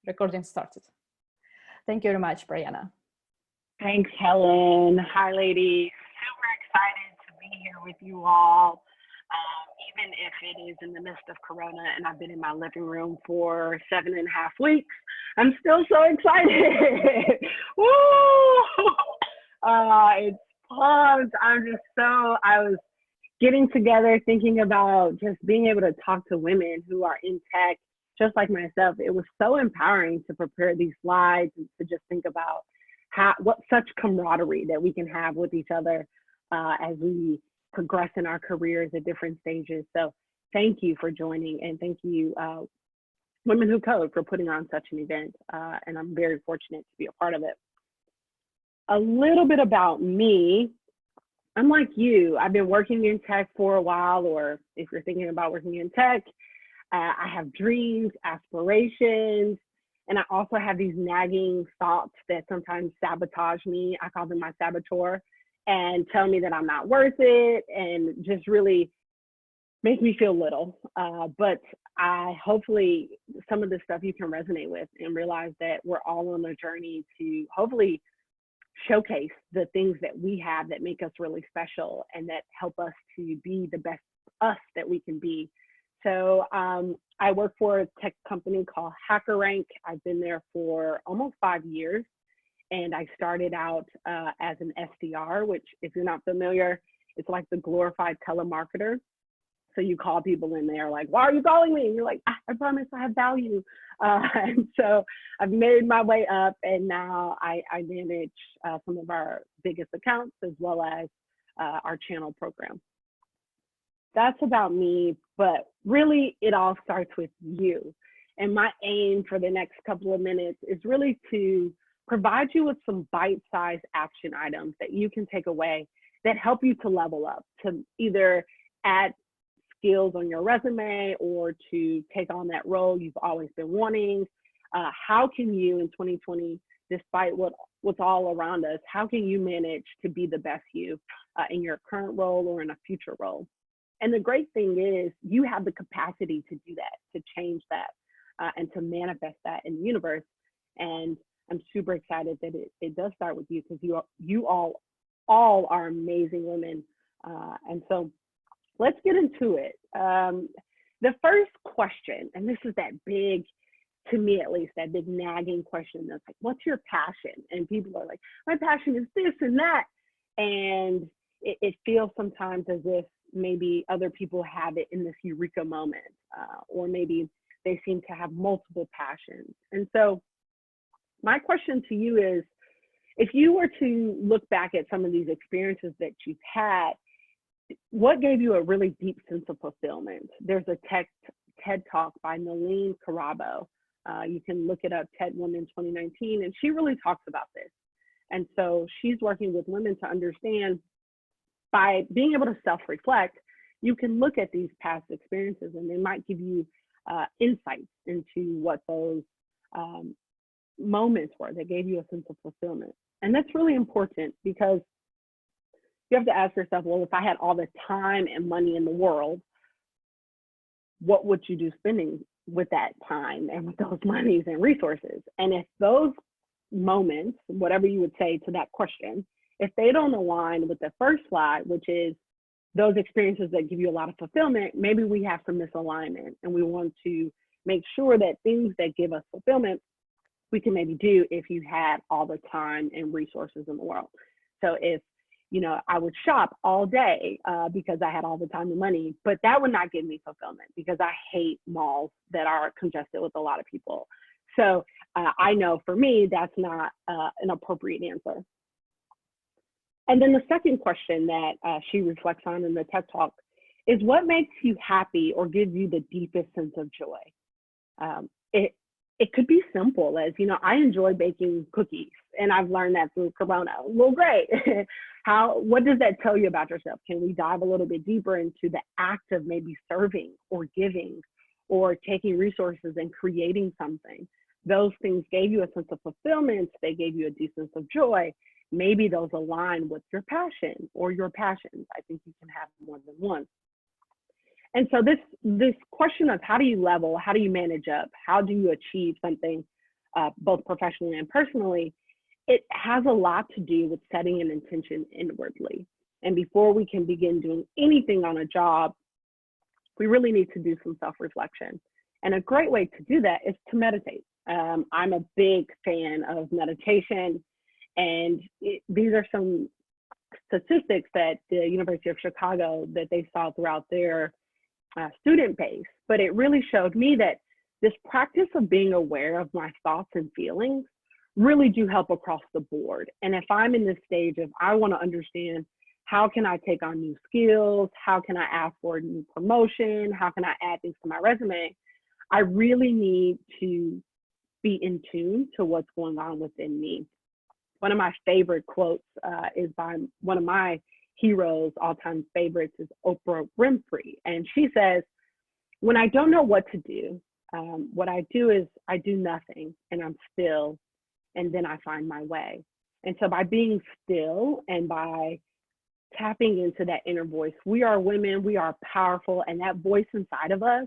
Recording started. Thank you very much, Brianna. Thanks, Helen. Hi, ladies. Super excited to be here with you all. Even if it is in the midst of Corona and I've been in my living room for 7.5 weeks, I'm still so excited. Woo! It's pumped. I was getting together thinking about just being able to talk to women who are in tech, just like myself. It was so empowering to prepare these slides and to just think about what such camaraderie that we can have with each other as we progress in our careers at different stages. So thank you for joining, and thank you Women Who Code for putting on such an event. And I'm very fortunate to be a part of it. A little bit about me. I'm like you. I've been working in tech for a while, or if you're thinking about working in tech, I have dreams, aspirations, and I also have these nagging thoughts that sometimes sabotage me. I call them my saboteur, and tell me that I'm not worth it and just really make me feel little. But hopefully some of this stuff you can resonate with and realize that we're all on a journey to hopefully showcase the things that we have that make us really special and that help us to be the best us that we can be. So I work for a tech company called HackerRank. I've been there for almost 5 years. And I started out as an SDR, which, if you're not familiar, it's like the glorified telemarketer. So you call people and they're like, why are you calling me? And you're like, I promise I have value. And so I've made my way up, and now I manage some of our biggest accounts as well as our channel program. That's about me, but really it all starts with you. And my aim for the next couple of minutes is really to provide you with some bite-sized action items that you can take away that help you to level up, to either add skills on your resume or to take on that role you've always been wanting. How can you in 2020, despite what's all around us, how can you manage to be the best you in your current role or in a future role? And the great thing is you have the capacity to do that, to change that, and to manifest that in the universe. And I'm super excited that it does start with you, because you all are amazing women. And so let's get into it. The first question, and this is that big, to me at least, that big nagging question that's like, what's your passion? And people are like, my passion is this and that. And it feels sometimes as if maybe other people have it in this eureka moment, or maybe they seem to have multiple passions. And so my question to you is, if you were to look back at some of these experiences that you've had, what gave you a really deep sense of fulfillment? There's a TED Talk by Nalini Karabo. You can look it up, TED Women 2019, and she really talks about this. And so she's working with women to understand, by being able to self-reflect, you can look at these past experiences and they might give you insights into what those moments were that gave you a sense of fulfillment. And that's really important, because you have to ask yourself, well, if I had all the time and money in the world, what would you do spending with that time and with those monies and resources? And if those moments, whatever you would say to that question, if they don't align with the first slide, which is those experiences that give you a lot of fulfillment, maybe we have some misalignment, and we want to make sure that things that give us fulfillment, we can maybe do if you had all the time and resources in the world. So if, I would shop all day because I had all the time and money, but that would not give me fulfillment, because I hate malls that are congested with a lot of people. So I know for me, that's not an appropriate answer. And then the second question that she reflects on in the TED Talk is, what makes you happy or gives you the deepest sense of joy? It could be simple as, I enjoy baking cookies, and I've learned that through Corona. Well, great. What does that tell you about yourself? Can we dive a little bit deeper into the act of maybe serving or giving or taking resources and creating something? Those things gave you a sense of fulfillment. They gave you a deep sense of joy. Maybe those align with your passion or your passions. I think you can have more than one. And so this question of how do you level, how do you manage up, how do you achieve something both professionally and personally, it has a lot to do with setting an intention inwardly. And before we can begin doing anything on a job, we really need to do some self-reflection. And a great way to do that is to meditate. I'm a big fan of meditation, and these are some statistics that the University of Chicago that they saw throughout their student base. But it really showed me that this practice of being aware of my thoughts and feelings really do help across the board. And if I'm in this stage of, I want to understand, how can I take on new skills? How can I ask for a new promotion? How can I add things to my resume? I really need to be in tune to what's going on within me. One of my favorite quotes is by one of my heroes, all-time favorites, is Oprah Winfrey. And she says, when I don't know what to do, what I do is I do nothing and I'm still, and then I find my way. And so by being still and by tapping into that inner voice, we are women, we are powerful, and that voice inside of us,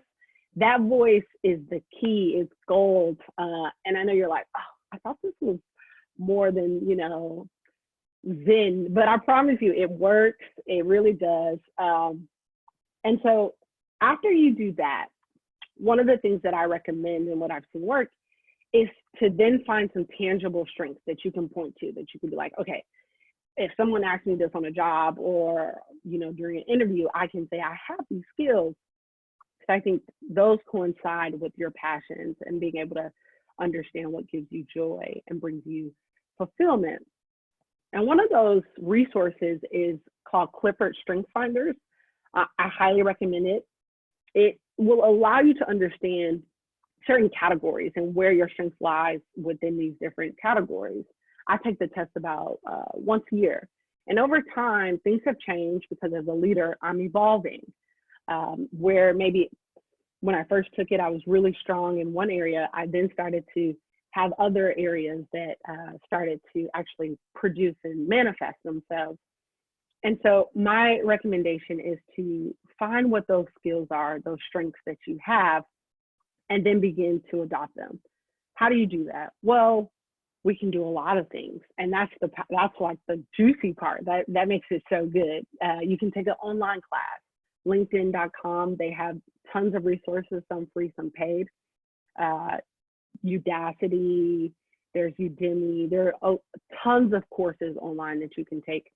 that voice is the key, is gold. And I know you're like, oh, I thought this was more than, Zen, but I promise you it works. It really does. And so after you do that, one of the things that I recommend and what I've seen work is to then find some tangible strengths that you can point to, that you can be like, okay, if someone asks me this on a job or, during an interview, I can say I have these skills. I think those coincide with your passions and being able to understand what gives you joy and brings you fulfillment. And one of those resources is called Clifford Strength Finders. I highly recommend it. It will allow you to understand certain categories and where your strength lies within these different categories. I take the test about once a year. And over time, things have changed because as a leader, I'm evolving. Where maybe when I first took it, I was really strong in one area. I then started to have other areas that started to actually produce and manifest themselves. And so my recommendation is to find what those skills are, those strengths that you have, and then begin to adopt them. How do you do that? Well, we can do a lot of things, and that's like the juicy part. That makes it so good. You can take an online class. LinkedIn.com, they have tons of resources, some free, some paid. Udacity, there's Udemy, there are tons of courses online that you can take.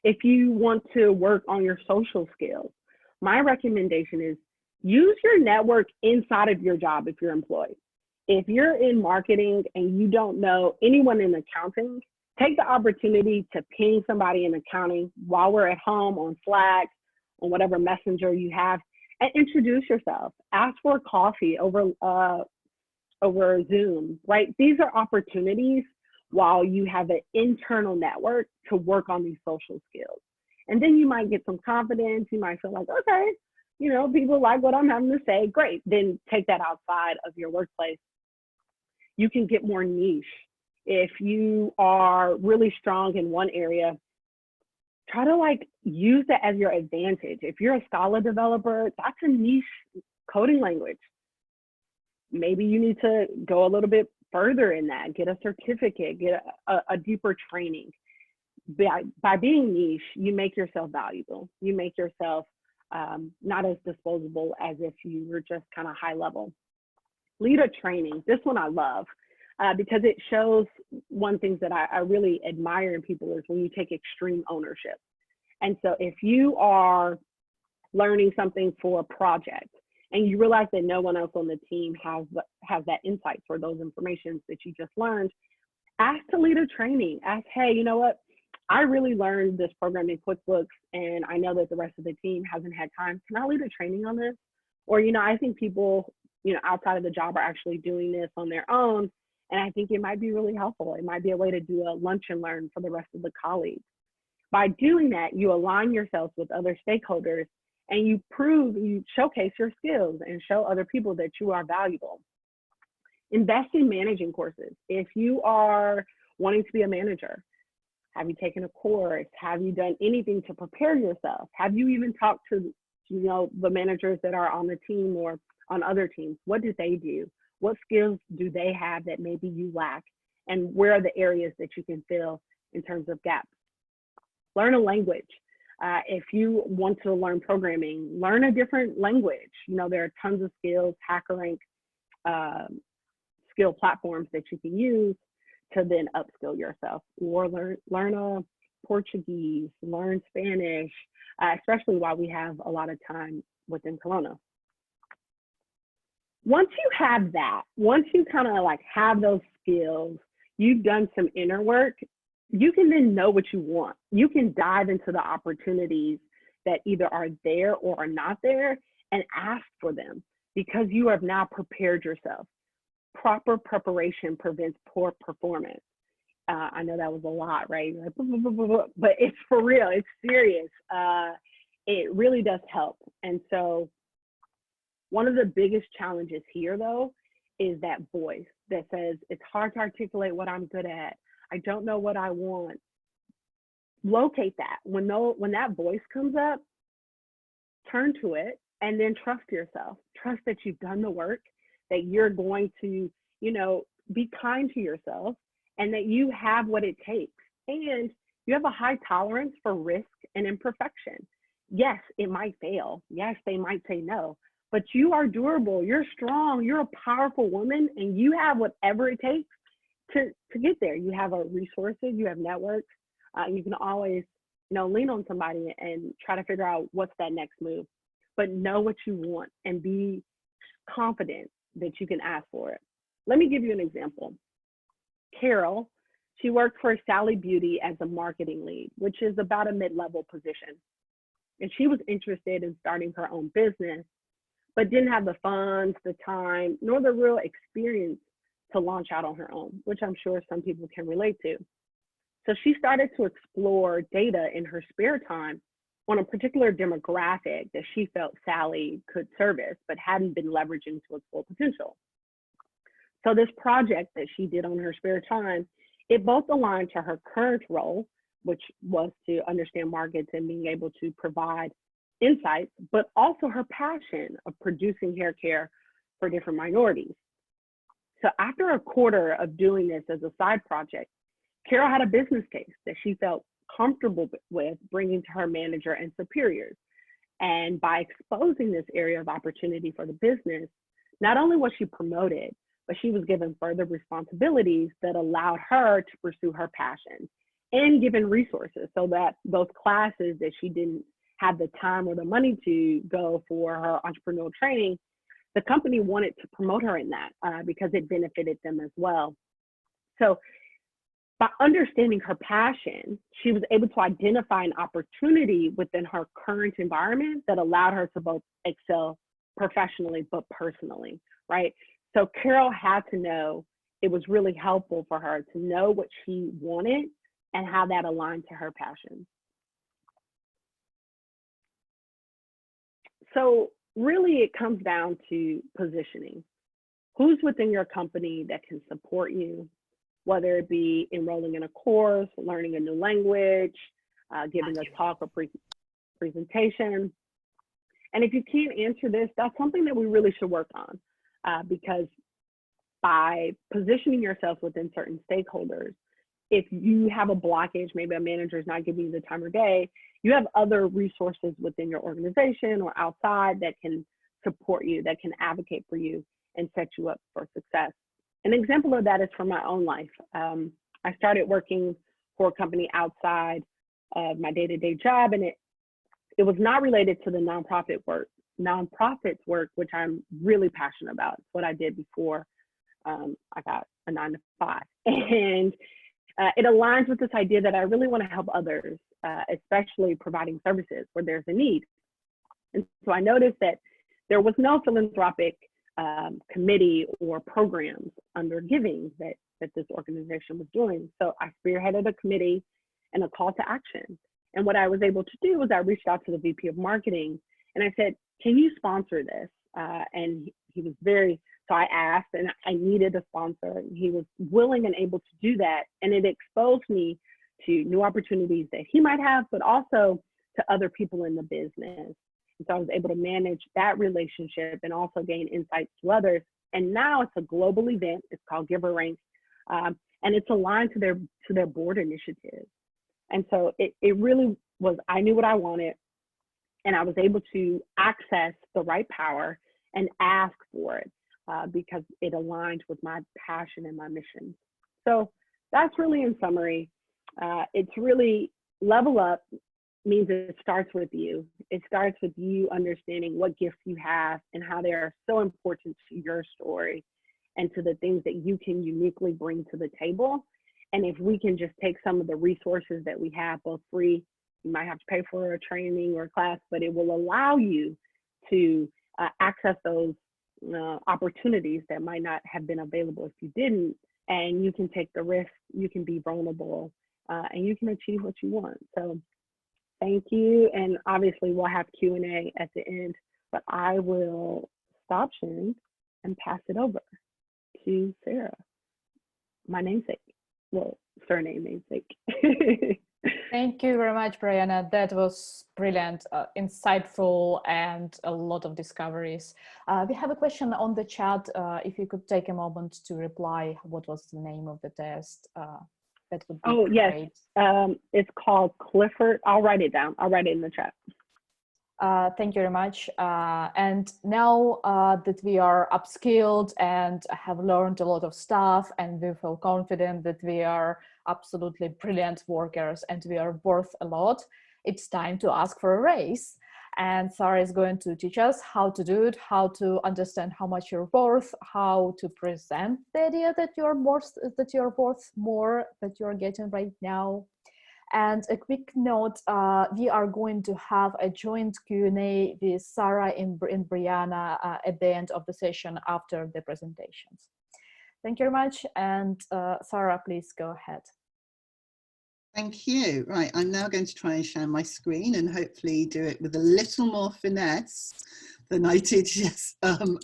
If you want to work on your social skills, my recommendation is use your network inside of your job if you're employed. If you're in marketing and you don't know anyone in accounting, take the opportunity to ping somebody in accounting while we're at home on Slack, on whatever messenger you have, and introduce yourself. Ask for coffee over Zoom, right? These are opportunities while you have an internal network to work on these social skills. And then you might get some confidence. You might feel like, okay, people like what I'm having to say. Great. Then take that outside of your workplace. You can get more niche. If you are really strong in one area, try to use that as your advantage. If you're a Scala developer, that's a niche coding language. Maybe you need to go a little bit further in that, get a certificate, get a deeper training. By being niche, you make yourself valuable. You make yourself not as disposable as if you were just kind of high level. Lead a training. This one I love because it shows one thing that I really admire in people is when you take extreme ownership. And so if you are learning something for a project and you realize that no one else on the team has that insight for those informations that you just learned, ask to lead a training. Ask, hey, you know what? I really learned this program in QuickBooks and I know that the rest of the team hasn't had time. Can I lead a training on this? Or, I think people, outside of the job are actually doing this on their own. And I think it might be really helpful. It might be a way to do a lunch and learn for the rest of the colleagues. By doing that, you align yourself with other stakeholders and you showcase your skills and show other people that you are valuable. Invest in managing courses. If you are wanting to be a manager, have you taken a course? Have you done anything to prepare yourself? Have you even talked to, the managers that are on the team or on other teams? What do they do? What skills do they have that maybe you lack? And where are the areas that you can fill in terms of gaps? Learn a language. If you want to learn programming, learn a different language. You know, there are tons of skills, HackerRank, skill platforms that you can use to then upskill yourself, or learn a Portuguese, learn Spanish, especially while we have a lot of time within Corona. Once you have that, once you kind of like have those skills, you've done some inner work, you can then know what you want. You can dive into the opportunities that either are there or are not there and ask for them, because you have now prepared yourself. Proper preparation prevents poor performance. I know that was a lot, right? But it's for real, it's serious. It really does help. And so one of the biggest challenges here, though, is that voice that says, it's hard to articulate what I'm good at. I don't know what I want. Locate that. When that voice comes up, turn to it and then trust yourself. Trust that you've done the work, that you're going to, you know, be kind to yourself, and that you have what it takes. And you have a high tolerance for risk and imperfection. Yes, it might fail. Yes, they might say no, but you are durable. You're strong. You're a powerful woman, and you have whatever it takes to get there. You have resources, you have networks. You can always, you know, lean on somebody and try to figure out what's that next move. But know what you want and be confident that you can ask for it. Let me give you an example. Carol, she worked for Sally Beauty as a marketing lead, which is about a mid-level position. And she was interested in starting her own business, but didn't have the funds, the time, nor the real experience to launch out on her own, which I'm sure some people can relate to. So she started to explore data in her spare time on a particular demographic that she felt Sally could service, but hadn't been leveraging to its full potential. So this project that she did on her spare time, it both aligned to her current role, which was to understand markets and being able to provide insights, but also her passion of producing hair care for different minorities. So after a quarter of doing this as a side project, Carol had a business case that she felt comfortable with bringing to her manager and superiors. And by exposing this area of opportunity for the business, not only was she promoted, but she was given further responsibilities that allowed her to pursue her passion, and given resources so that those classes that she didn't have the time or the money to go for her entrepreneurial training, the company wanted to promote her in that because it benefited them as well. So by understanding her passion, she was able to identify an opportunity within her current environment that allowed her to both excel professionally but personally, right? So Carol had to know, it was really helpful for her to know what she wanted and how that aligned to her passion. So really it comes down to positioning. Who's within your company that can support you, whether it be enrolling in a course, learning a new language, giving a talk or presentation. And if you can't answer this, that's something that we really should work on, because by positioning yourself within certain stakeholders, if you have a blockage, maybe a manager is not giving you the time of day, you have other resources within your organization or outside that can support you, that can advocate for you and set you up for success. An example of that is from my own life. I started working for a company outside of my day-to-day job, and it was not related to the nonprofits work, which I'm really passionate about. It's what I did before I got a 9-to-5. And it aligns with this idea that I really want to help others, especially providing services where there's a need. And so I noticed that there was no philanthropic committee or programs under giving that this organization was doing. So I spearheaded a committee and a call to action. And what I was able to do was I reached out to the VP of marketing and I said, can you sponsor this? And he was so I asked, and I needed a sponsor, and he was willing and able to do that. And it exposed me to new opportunities that he might have, but also to other people in the business. And so I was able to manage that relationship and also gain insights to others And now it's a global event. It's called Giver Rank, and it's aligned to their board initiatives. And so it really was, I knew what I wanted, and I was able to access the right power and ask for it because it aligned with my passion and my mission. So that's really in summary. It's really level up means it starts with you. It starts with you understanding what gifts you have and how they are so important to your story and to the things that you can uniquely bring to the table. And if we can just take some of the resources that we have, both free, you might have to pay for a training or a class, but it will allow you to access those opportunities that might not have been available if you didn't. And you can take the risk, you can be vulnerable, and you can achieve what you want. So thank you. And obviously we'll have Q&A at the end, but I will stop sharing and pass it over to Sarah, my namesake. Well, surname namesake. Thank you very much, Brianna. That was brilliant, insightful, and a lot of discoveries. We have a question on the chat. If you could take a moment to reply, what was the name of the test? That would be great. Yes. It's called Clifford. I'll write it down. I'll write it in the chat. Thank you very much. And now that we are upskilled and have learned a lot of stuff, and we feel confident that we are absolutely brilliant workers and we are worth a lot, it's time to ask for a raise. And Sarah is going to teach us how to do it, how to understand how much you're worth, how to present the idea that you're worth more that you're getting right now. And a quick note, we are going to have a joint Q&A with Sarah and Brianna at the end of the session after the presentations. Thank you very much. And Sarah, please go ahead. Thank you. Right, I'm now going to try and share my screen and hopefully do it with a little more finesse than I did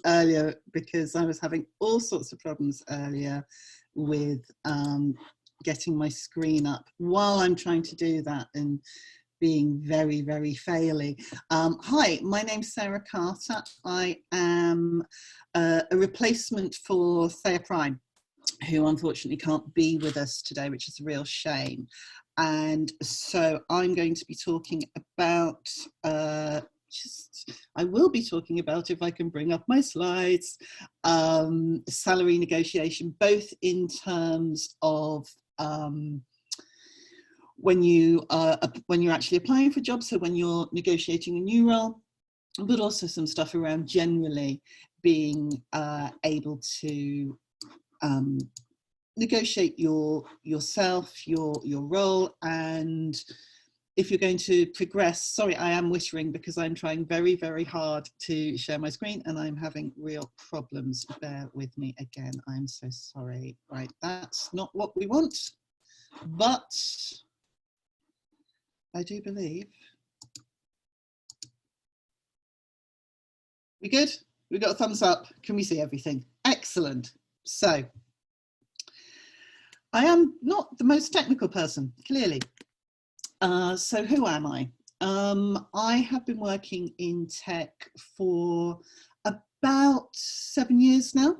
earlier, because I was having all sorts of problems earlier with getting my screen up while I'm trying to do that and being very, very faily. Hi, my name's Sarah Carter. I am a replacement for Thea Prime, who unfortunately can't be with us today, which is a real shame. And so I'm going to be talking about, I will be talking about, if I can bring up my slides, salary negotiation, both in terms of when you're actually applying for jobs, so when you're negotiating a new role, but also some stuff around generally being able to negotiate yourself, your role, and if you're going to progress. Sorry, I am whittering because I'm trying very, very hard to share my screen and I'm having real problems. Bear with me again. I'm so sorry. Right, that's not what we want, but I do believe. We good? We got a thumbs up. Can we see everything? Excellent. So I am not the most technical person, clearly. So who am I? I have been working in tech for about 7 years now,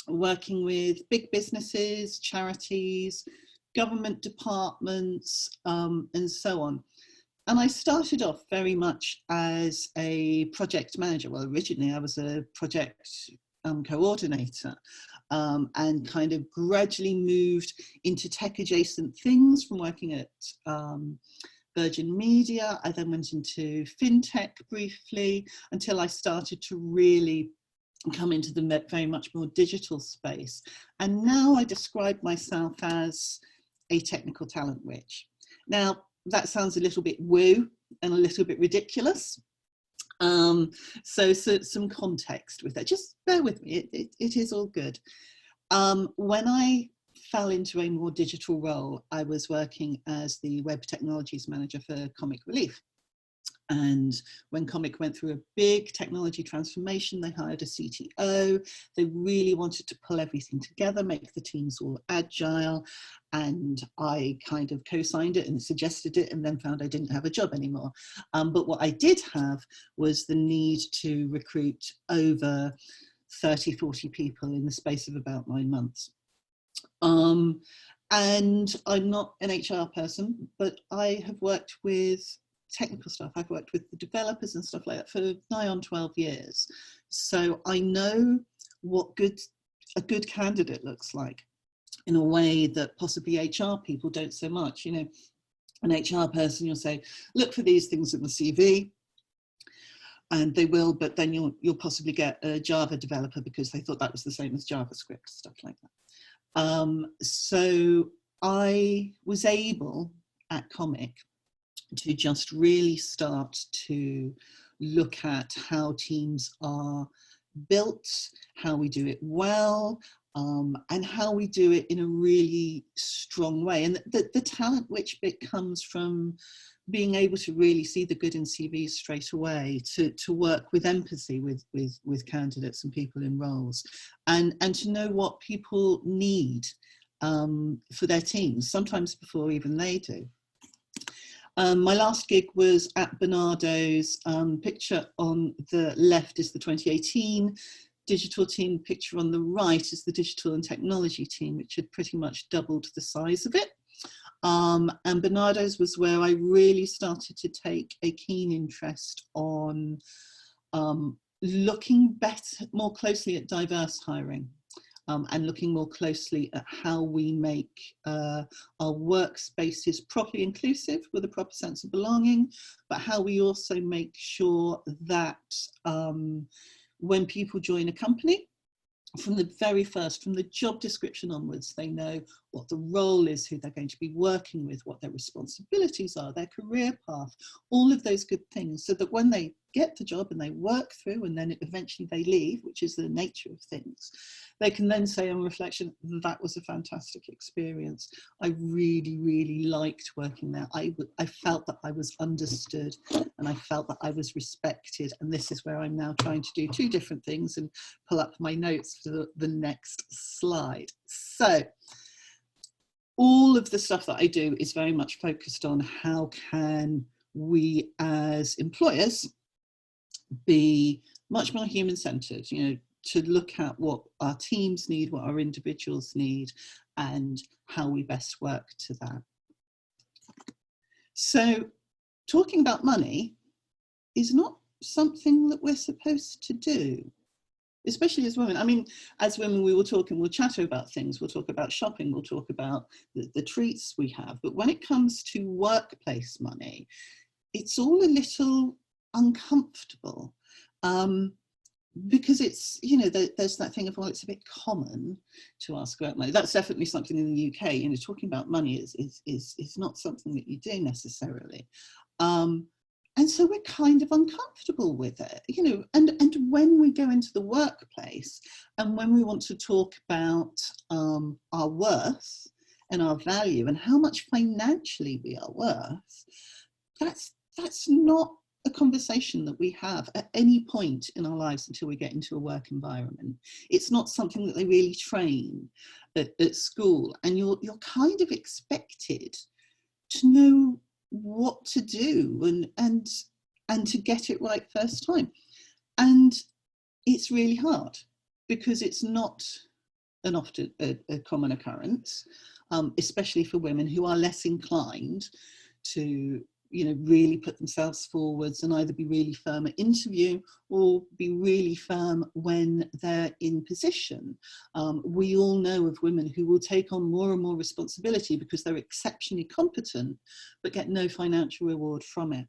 working with big businesses, charities, government departments, and so on. And I started off very much as a project manager. Well, originally I was a project coordinator, and kind of gradually moved into tech adjacent things from working at Virgin Media. I then went into fintech briefly until I started to really come into the very much more digital space. And now I describe myself as a technical talent witch. Now, that sounds a little bit woo and a little bit ridiculous. So some context with that, just bear with me, it is all good. When I fell into a more digital role, I was working as the web technologies manager for Comic Relief. And when Comic went through a big technology transformation, they hired a CTO. They really wanted to pull everything together, make the teams all agile. And I kind of co-signed it and suggested it, and then found I didn't have a job anymore. But what I did have was the need to recruit over 30, 40 people in the space of about 9 months. And I'm not an HR person, but I have worked with technical stuff. I've worked with the developers and stuff like that for nigh on 12 years. So I know what a good candidate looks like in a way that possibly HR people don't so much. You know, an HR person, you'll say, look for these things in the CV, and they will, but then you'll possibly get a Java developer because they thought that was the same as JavaScript, stuff like that. So I was able at Comic to just really start to look at how teams are built, how we do it well, and how we do it in a really strong way. And the talent which bit comes from being able to really see the good in CVs straight away, to work with empathy with candidates and people in roles, and to know what people need for their teams, sometimes before even they do. My last gig was at Barnardo's. Picture on the left is the 2018 digital team. Picture on the right is the digital and technology team, which had pretty much doubled the size of it. And Barnardo's was where I really started to take a keen interest on looking more closely at diverse hiring, and looking more closely at how we make our workspaces properly inclusive with a proper sense of belonging, but how we also make sure that when people join a company, from the very first, from the job description onwards, they know what the role is, who they're going to be working with, what their responsibilities are, their career path, all of those good things, so that when they get the job and they work through and then eventually they leave, which is the nature of things, they can then say on reflection, that was a fantastic experience. I really, really liked working there. I felt that I was understood and I felt that I was respected. And this is where I'm now trying to do two different things and pull up my notes for the next slide. So all of the stuff that I do is very much focused on how can we as employers be much more human-centered, you know, to look at what our teams need, what our individuals need, and how we best work to that. So talking about money is not something that we're supposed to do, especially as women. I mean, as women, we will talk and we'll chatter about things. We'll talk about shopping, we'll talk about the treats we have. But when it comes to workplace money, it's all a little uncomfortable. Because it's, you know, there's that thing of, well, it's a bit common to ask about money. That's definitely something in the UK, you know, talking about money is not something that you do necessarily. And so we're kind of uncomfortable with it, you know, and when we go into the workplace and when we want to talk about our worth and our value and how much financially we are worth, that's not a conversation that we have at any point in our lives until we get into a work environment. It's not something that they really train at school, and you're kind of expected to know what to do and to get it right first time. And it's really hard because it's not an often a common occurrence, especially for women who are less inclined to, you know, really put themselves forwards and either be really firm at interview or be really firm when they're in position. We all know of women who will take on more and more responsibility because they're exceptionally competent, but get no financial reward from it.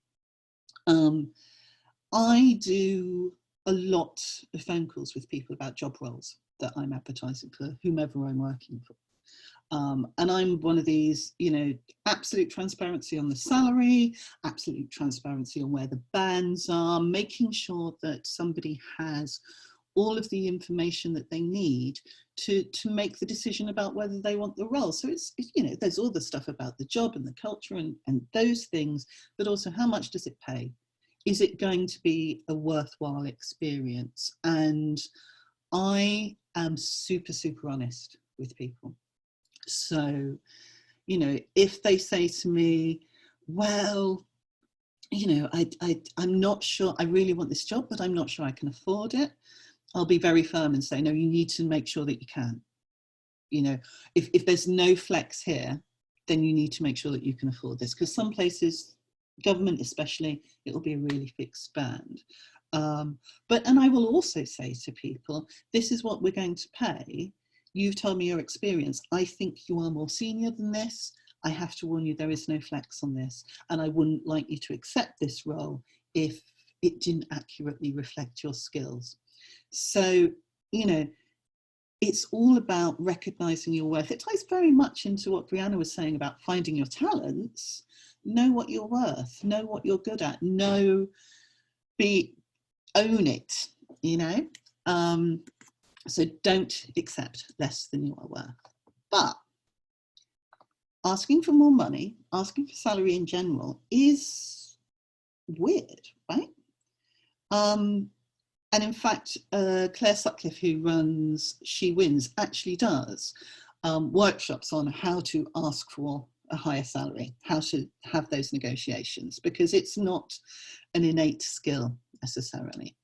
I do a lot of phone calls with people about job roles that I'm advertising for, whomever I'm working for. And I'm one of these, you know, absolute transparency on the salary, absolute transparency on where the bands are, making sure that somebody has all of the information that they need to make the decision about whether they want the role. So it's, you know, there's all the stuff about the job and the culture and those things, but also how much does it pay? Is it going to be a worthwhile experience? And I am super, super honest with people. So, you know, if they say to me, well, you know, I'm not sure, I really want this job, but I'm not sure I can afford it. I'll be very firm and say, no, you need to make sure that you can. You know, if there's no flex here, then you need to make sure that you can afford this, because some places, government especially, it will be a really fixed band. And I will also say to people, this is what we're going to pay. You've told me your experience. I think you are more senior than this. I have to warn you, there is no flex on this. And I wouldn't like you to accept this role if it didn't accurately reflect your skills. So, you know, it's all about recognizing your worth. It ties very much into what Brianna was saying about finding your talents. Know what you're worth, know what you're good at, own it, you know. So don't accept less than you are worth. But asking for more money, asking for salary in general is weird, right? And in fact, Claire Sutcliffe, who runs She Wins, actually does workshops on how to ask for a higher salary, how to have those negotiations, because it's not an innate skill necessarily.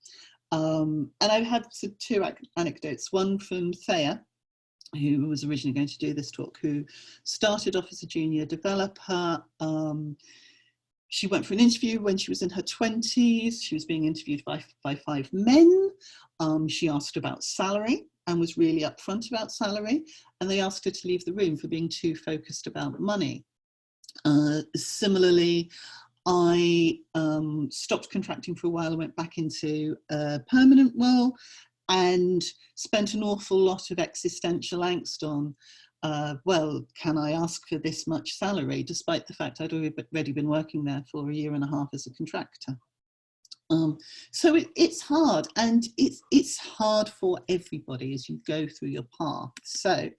And I've had two anecdotes, one from Thea, who was originally going to do this talk, who started off as a junior developer. She went for an interview when she was in her 20s. She was being interviewed by 5 men. She asked about salary and was really upfront about salary. And they asked her to leave the room for being too focused about money. Similarly, I stopped contracting for a while and went back into a permanent role and spent an awful lot of existential angst on, well, can I ask for this much salary, despite the fact I'd already been working there for 1.5 years as a contractor. So it's hard, and it's hard for everybody as you go through your path. So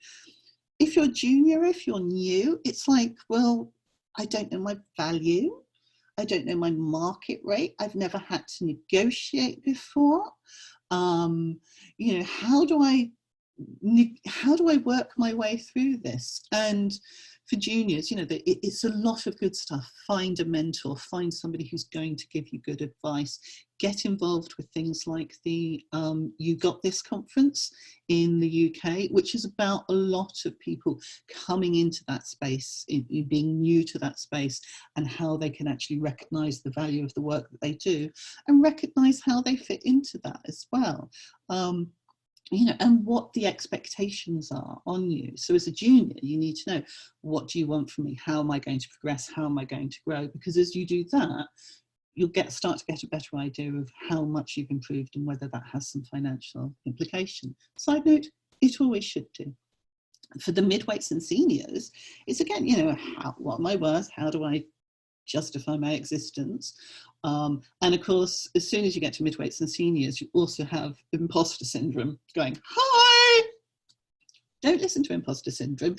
if you're junior, if you're new, it's like, well, I don't know my value. I don't know my market rate. I've never had to negotiate before. You know, how do I work my way through this? And for juniors, you know, it's a lot of good stuff. Find a mentor, find somebody who's going to give you good advice. Get involved with things like the You Got This conference in the UK, which is about a lot of people coming into that space, being new to that space, and how they can actually recognise the value of the work that they do and recognise how they fit into that as well. You know, and what the expectations are on you. So as a junior, you need to know, what do you want from me? How am I going to progress? How am I going to grow? Because as you do that, you'll start to get a better idea of how much you've improved and whether that has some financial implication. Side note, it always should do. For the midweights and seniors, it's again, you know, what am I worth? How do I justify my existence? And of course, as soon as you get to midweights and seniors, you also have imposter syndrome going, hi! Don't listen to imposter syndrome.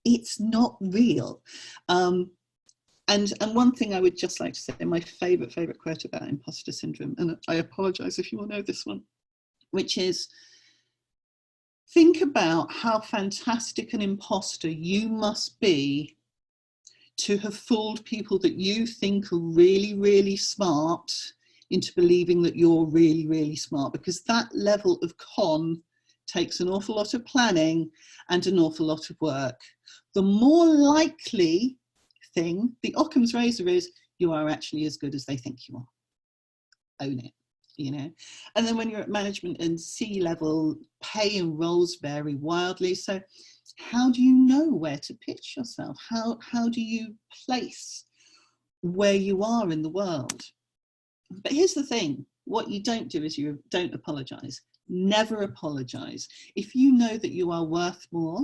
It's not real. And one thing I would just like to say, my favorite quote about imposter syndrome, and I apologize if you all know this one, which is, think about how fantastic an imposter you must be to have fooled people that you think are really, really smart into believing that you're really, really smart, because that level of con takes an awful lot of planning and an awful lot of work. The more likely thing, the Occam's razor, is you are actually as good as they think you are. Own it, you know. And then when you're at management and C-level, pay and roles vary wildly. So how do you know where to pitch yourself? How do you place where you are in the world? But here's the thing, what you don't do is you don't apologize. Never apologize. If you know that you are worth more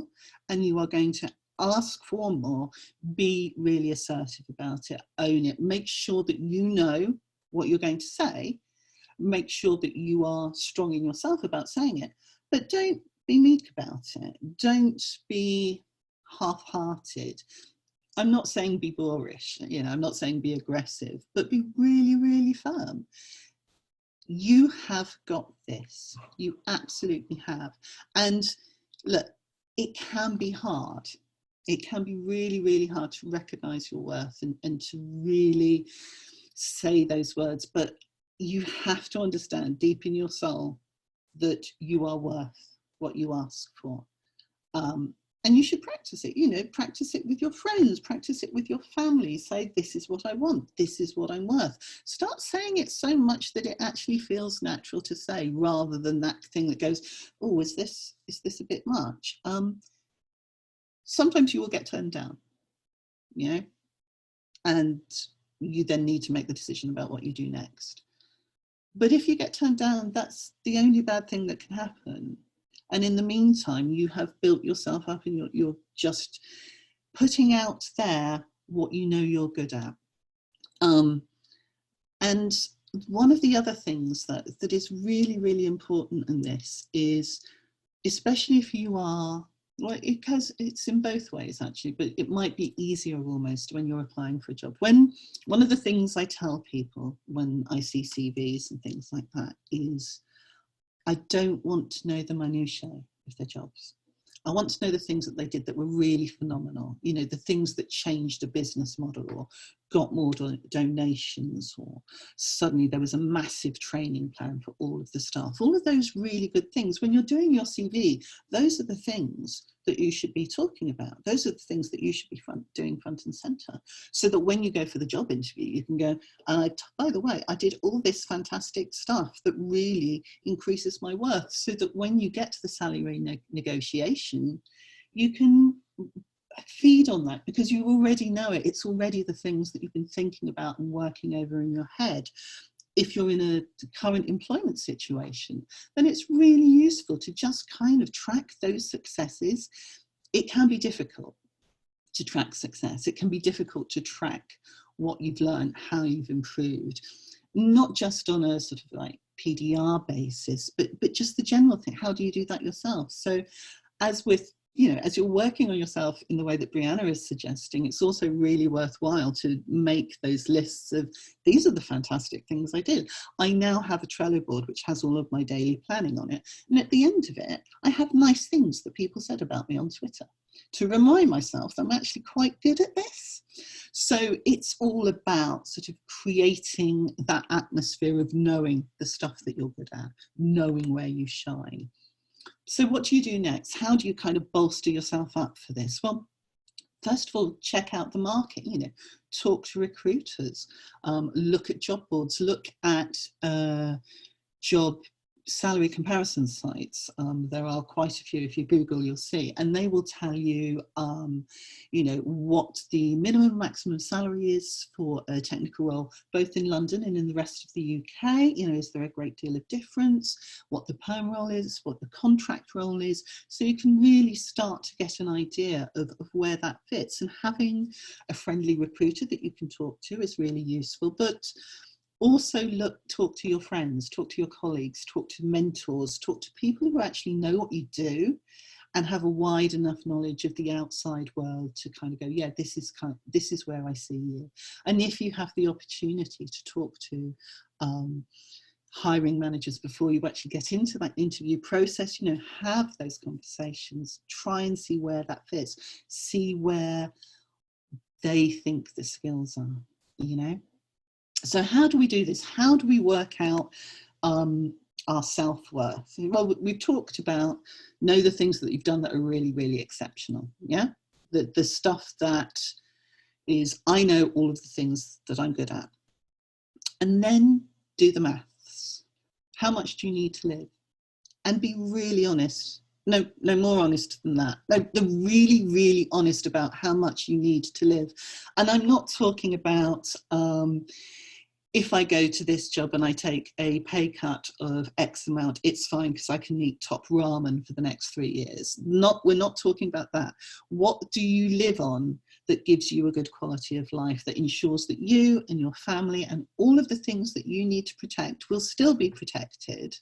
and you are going to ask for more, be really assertive about it. Own it. Make sure that you know what you're going to say. Make sure that you are strong in yourself about saying it, but don't be meek about it. Don't be half-hearted. I'm not saying be boorish, you know, I'm not saying be aggressive, but be really, really firm. You have got this. You absolutely have. And look, it can be hard. It can be really, really hard to recognize your worth and to really say those words, but you have to understand deep in your soul that you are worth what you ask for. And you should practice it, you know, practice it with your friends, practice it with your family. Say, this is what I want, this is what I'm worth. Start saying it so much that it actually feels natural to say, rather than that thing that goes, oh, is this a bit much? Sometimes you will get turned down, you know, and you then need to make the decision about what you do next. But if you get turned down, that's the only bad thing that can happen. And in the meantime, you have built yourself up, and you're just putting out there what you know you're good at. And one of the other things that is really, really important in this is, especially if you are, well, because it's in both ways actually, but it might be easier almost when you're applying for a job. One of the things I tell people when I see CVs and things like that is, I don't want to know the minutiae of their jobs. I want to know the things that they did that were really phenomenal. You know, the things that changed a business model, or got more donations, or suddenly there was a massive training plan for all of the staff. All of those really good things. When you're doing your CV, those are the things that you should be talking about. Those are the things that you should be doing front and center, so that when you go for the job interview, you can go, by the way, I did all this fantastic stuff that really increases my worth, so that when you get to the salary negotiation, you can feed on that, because you already know it. It's already the things that you've been thinking about and working over in your head. If you're in a current employment situation, then it's really useful to just kind of track those successes. It can be difficult to track success. It can be difficult to track what you've learned, how you've improved, not just on a sort of like PDR basis, but just the general thing. How do you do that yourself? So as with, you know, as you're working on yourself in the way that Brianna is suggesting, it's also really worthwhile to make those lists of, these are the fantastic things I did. I now have a Trello board which has all of my daily planning on it. And at the end of it, I have nice things that people said about me on Twitter to remind myself that I'm actually quite good at this. So it's all about sort of creating that atmosphere of knowing the stuff that you're good at, knowing where you shine. So what do you do next? How do you kind of bolster yourself up for this? Well, first of all, check out the market, you know, talk to recruiters, look at job boards, look at job salary comparison sites. There are quite a few. If you Google, you'll see, and they will tell you, you know, what the minimum maximum salary is for a technical role, both in London and in the rest of the UK. You know, is there a great deal of difference? What the perm role is, what the contract role is, so you can really start to get an idea of where that fits. And having a friendly recruiter that you can talk to is really useful. But also talk to your friends, talk to your colleagues, talk to mentors, talk to people who actually know what you do and have a wide enough knowledge of the outside world to kind of go, yeah, this is where I see you. And if you have the opportunity to talk to hiring managers before you actually get into that interview process, you know, have those conversations, try and see where that fits, see where they think the skills are, you know. So how do we do this? How do we work out our self-worth? Well, we've talked about know the things that you've done that are really, really exceptional. Yeah, the stuff that is, I know all of the things that I'm good at. And then do the maths. How much do you need to live? And be really honest. No more honest than that. No, really, really honest about how much you need to live. And I'm not talking about if I go to this job and I take a pay cut of X amount, it's fine because I can eat top ramen for the next 3 years. We're not talking about that. What do you live on that gives you a good quality of life, that ensures that you and your family and all of the things that you need to protect will still be protected?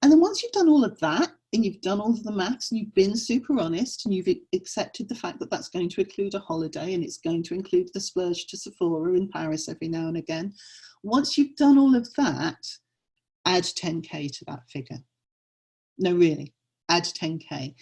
And then once you've done all of that and you've done all of the maths and you've been super honest and you've accepted the fact that that's going to include a holiday and it's going to include the splurge to Sephora in Paris every now and again, once you've done all of that, add 10K to that figure. No, really, add 10K.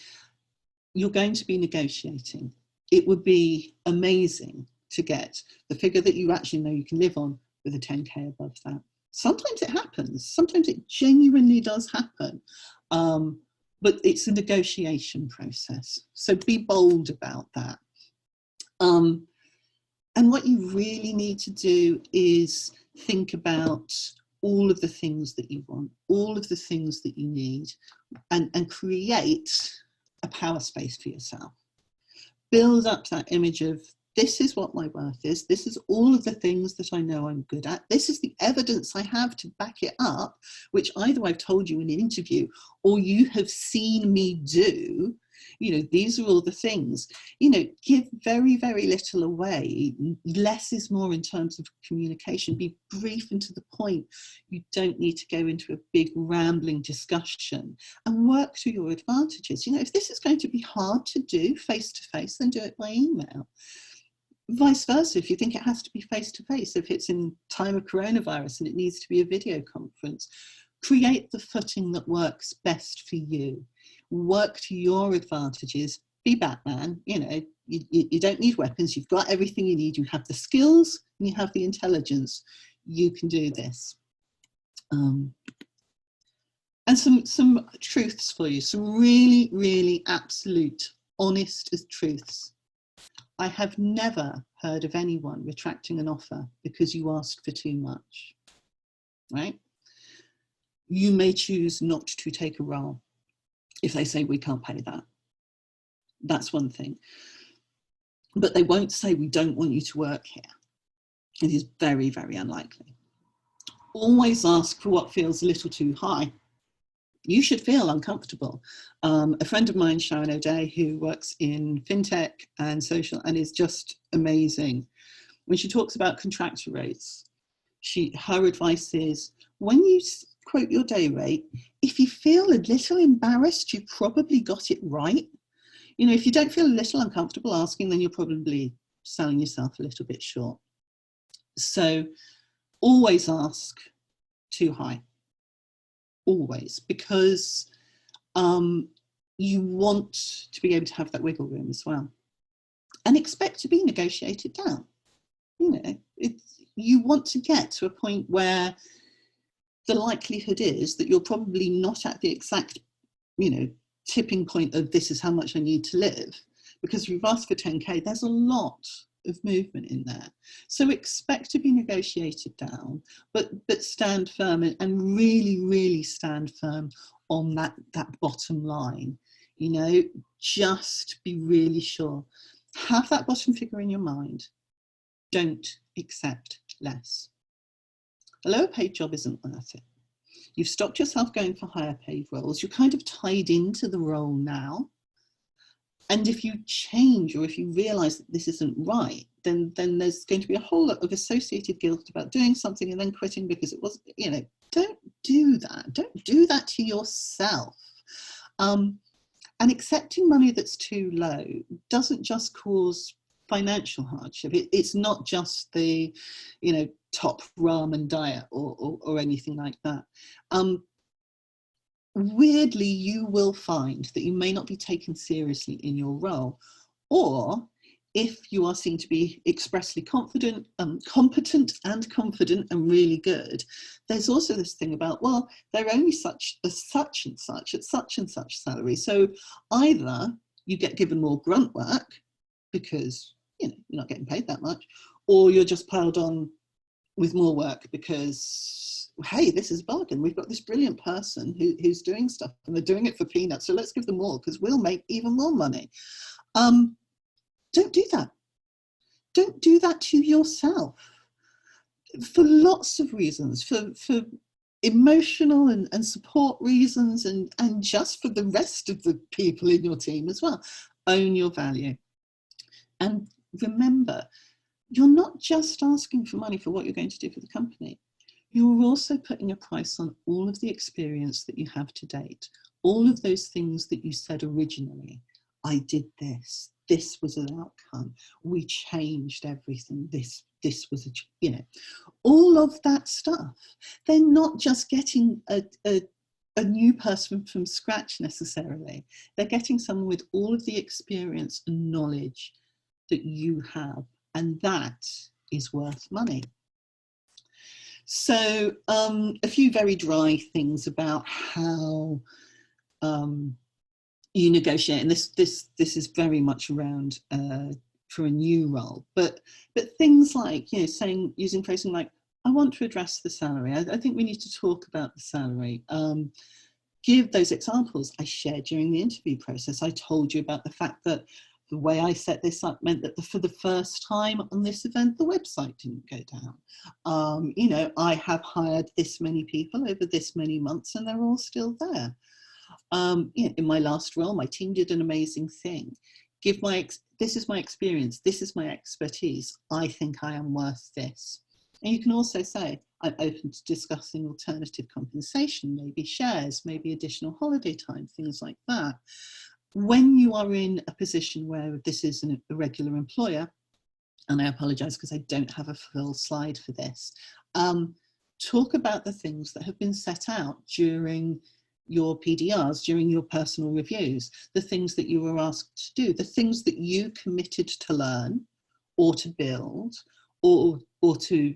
You're going to be negotiating. It would be amazing to get the figure that you actually know you can live on with a 10K above that. Sometimes it happens. Sometimes it genuinely does happen. But it's a negotiation process. So be bold about that. And what you really need to do is think about all of the things that you want, all of the things that you need, and create a power space for yourself. Build up that image of, this is what my worth is. This is all of the things that I know I'm good at. This is the evidence I have to back it up, which either I've told you in an interview or you have seen me do. You know, these are all the things. You know, give very, very little away. Less is more in terms of communication. Be brief and to the point. You don't need to go into a big rambling discussion, and work to your advantages. You know, if this is going to be hard to do face to face, then do it by email. Vice versa, if you think it has to be face to face, if it's in time of coronavirus and it needs to be a video conference, create the footing that works best for you. Work to your advantages. Be Batman. You know, you don't need weapons. You've got everything you need. You have the skills and you have the intelligence. You can do this. And some truths for you. Some really, really absolute, honest as truths. I have never heard of anyone retracting an offer because you asked for too much, right? You may choose not to take a role if they say we can't pay that. That's one thing. But they won't say we don't want you to work here. It is very, very unlikely. Always ask for what feels a little too high. You should feel uncomfortable. A friend of mine, Sharon O'Day, who works in fintech and social and is just amazing. When she talks about contractor rates, her advice is, when you quote your day rate, if you feel a little embarrassed, you probably got it right. You know, if you don't feel a little uncomfortable asking, then you're probably selling yourself a little bit short. So always ask too high. Always, because you want to be able to have that wiggle room as well, and expect to be negotiated down. You know, you want to get to a point where the likelihood is that you're probably not at the exact, you know, tipping point of this is how much I need to live, because if you've asked for 10K, there's a lot of movement in there. So expect to be negotiated down, but stand firm and really, really stand firm on that bottom line. You know, just be really sure. Have that bottom figure in your mind. Don't accept less. A lower paid job isn't worth it. You've stopped yourself going for higher paid roles. You're kind of tied into the role now. And if you change, or if you realize that this isn't right, then there's going to be a whole lot of associated guilt about doing something and then quitting because it wasn't, you know, don't do that. Don't do that to yourself. And accepting money that's too low doesn't just cause financial hardship. It's not just the, you know, top ramen diet or anything like that. Weirdly, you will find that you may not be taken seriously in your role, or if you are seen to be expressly competent and confident and really good, there's also this thing about, well, they're only such and such at such and such salary. So either you get given more grunt work because, you know, you're not getting paid that much, or you're just piled on with more work because, hey, this is a bargain. We've got this brilliant person who's doing stuff and they're doing it for peanuts. So let's give them more because we'll make even more money. Don't do that. Don't do that to yourself for lots of reasons, for emotional and support reasons, and just for the rest of the people in your team as well. Own your value. And remember, you're not just asking for money for what you're going to do for the company. You're also putting a price on all of the experience that you have to date, all of those things that you said originally. I did this. This was an outcome. We changed everything. This was, you know, all of that stuff. They're not just getting a new person from scratch necessarily. They're getting someone with all of the experience and knowledge that you have, and that is worth money. So a few very dry things about how you negotiate, and this is very much around for a new role, but things like, you know, using phrasing like, I want to address the salary. I think we need to talk about the salary. Give those examples I shared during the interview process. I told you about the fact that the way I set this up meant that for the first time on this event, the website didn't go down. You know, I have hired this many people over this many months and they're all still there. You know, in my last role, my team did an amazing thing. This is my experience, this is my expertise. I think I am worth this. And you can also say, I'm open to discussing alternative compensation, maybe shares, maybe additional holiday time, things like that. When you are in a position where this is a regular employer, and I apologise because I don't have a full slide for this, talk about the things that have been set out during your PDRs, during your personal reviews, the things that you were asked to do, the things that you committed to learn or to build or to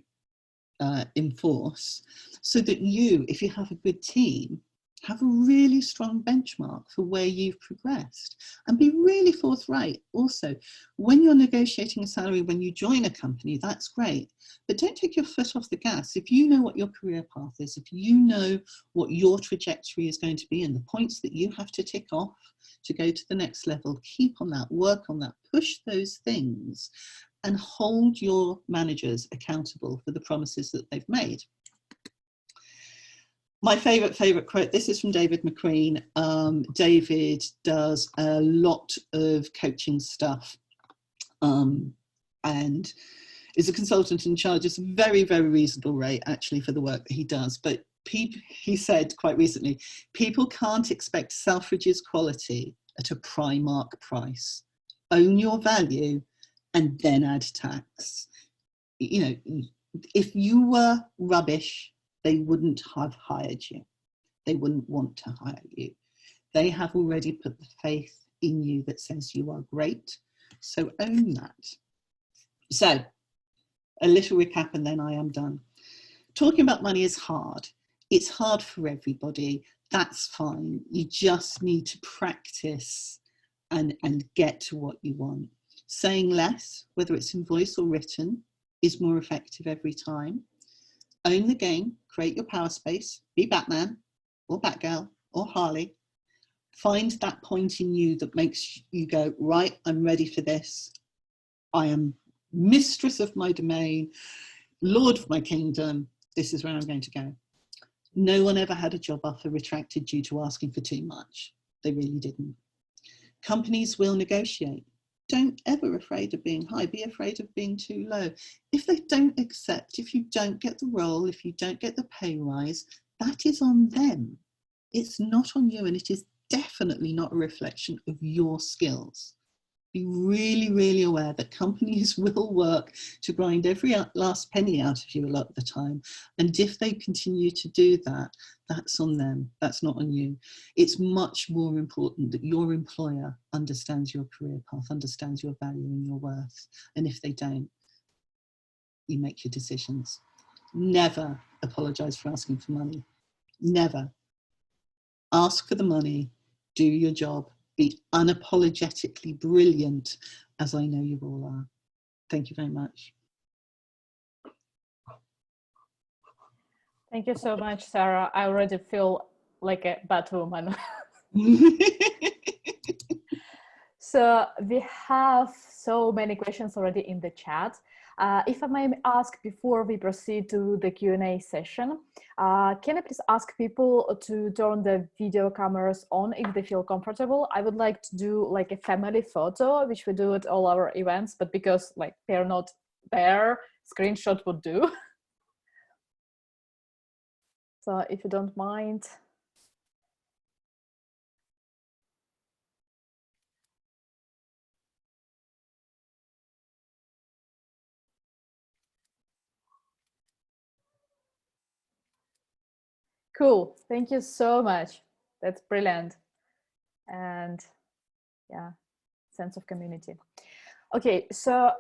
enforce, so that you, if you have a good team, have a really strong benchmark for where you've progressed. And be really forthright also. When you're negotiating a salary, when you join a company, that's great, but don't take your foot off the gas. If you know what your career path is, if you know what your trajectory is going to be and the points that you have to tick off to go to the next level, keep on that, work on that, push those things, and hold your managers accountable for the promises that they've made. My favourite quote, this is from David McQueen. David does a lot of coaching stuff and is a consultant and charges a very, very reasonable rate actually for the work that he does. But he said quite recently, people can't expect Selfridge's quality at a Primark price. Own your value and then add tax. You know, if you were rubbish, they wouldn't have hired you. They wouldn't want to hire you. They have already put the faith in you that says you are great. So own that. So a little recap and then I am done. Talking about money is hard. It's hard for everybody. That's fine. You just need to practice and get to what you want. Saying less, whether it's in voice or written, is more effective every time. Own the game, create your power space, be Batman or Batgirl or Harley. Find that point in you that makes you go, right, I'm ready for this. I am mistress of my domain, lord of my kingdom. This is where I'm going to go. No one ever had a job offer retracted due to asking for too much. They really didn't. Companies will negotiate. Don't ever afraid of being high, be afraid of being too low. If they don't accept, if you don't get the role, if you don't get the pay rise, that is on them. It's not on you, and it is definitely not a reflection of your skills. Be really, really aware that companies will work to grind every last penny out of you a lot of the time. And if they continue to do that, that's on them. That's not on you. It's much more important that your employer understands your career path, understands your value and your worth. And if they don't, you make your decisions. Never apologize for asking for money. Never. Ask for the money, do your job, be unapologetically brilliant, as I know you all are. Thank you very much. Thank you so much, Sarah. I already feel like a Batwoman. So we have so many questions already in the chat. If I may ask before we proceed to the Q&A session, can I please ask people to turn the video cameras on if they feel comfortable? I would like to do like a family photo, which we do at all our events, but because like they're not there, screenshot would do. So if you don't mind. Cool. Thank you so much. That's brilliant. And yeah, sense of community. Okay, so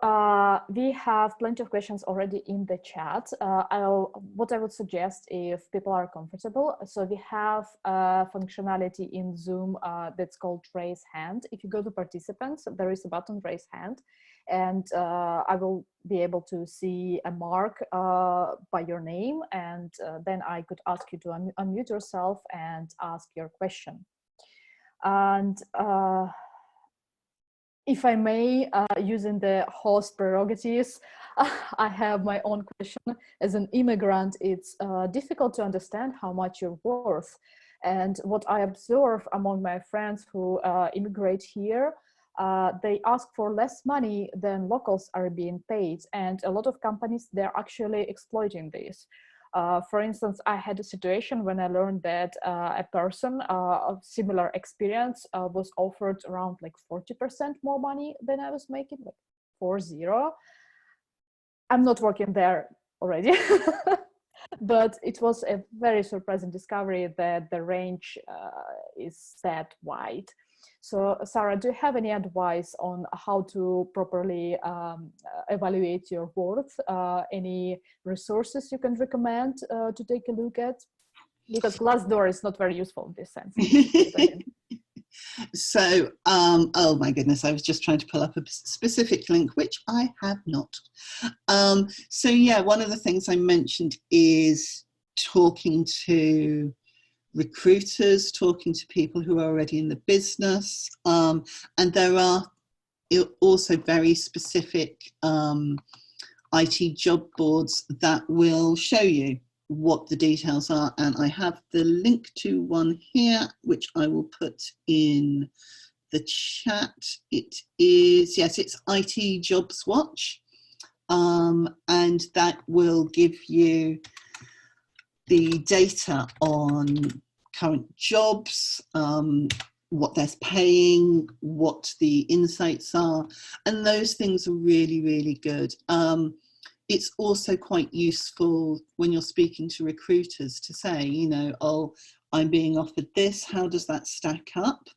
we have plenty of questions already in the chat. What I would suggest, if people are comfortable, so we have a functionality in Zoom that's called raise hand. If you go to participants, there is a button raise hand, and I will be able to see a mark by your name, and then I could ask you to unmute yourself and ask your question. And if I may, using the host prerogatives, I have my own question. As an immigrant, it's difficult to understand how much you're worth. And what I observe among my friends who immigrate here, they ask for less money than locals are being paid. And a lot of companies, they're actually exploiting this. For instance, I had a situation when I learned that a person of similar experience was offered around like 40% more money than I was making, like 40. I'm not working there already, but it was a very surprising discovery that the range is that wide. So, Sarah, do you have any advice on how to properly evaluate your worth? Any resources you can recommend to take a look at? Because Glassdoor is not very useful in this sense. So, oh my goodness, I was just trying to pull up a specific link, which I have not. So yeah, one of the things I mentioned is talking to recruiters, talking to people who are already in the business. And there are also very specific IT job boards that will show you what the details are. And I have the link to one here, which I will put in the chat. It is, yes, it's IT Jobs Watch. And that will give you the data on current jobs, what they're paying, what the insights are, and those things are really, really good. It's also quite useful when you're speaking to recruiters to say, you know, oh, I'm being offered this, how does that stack up?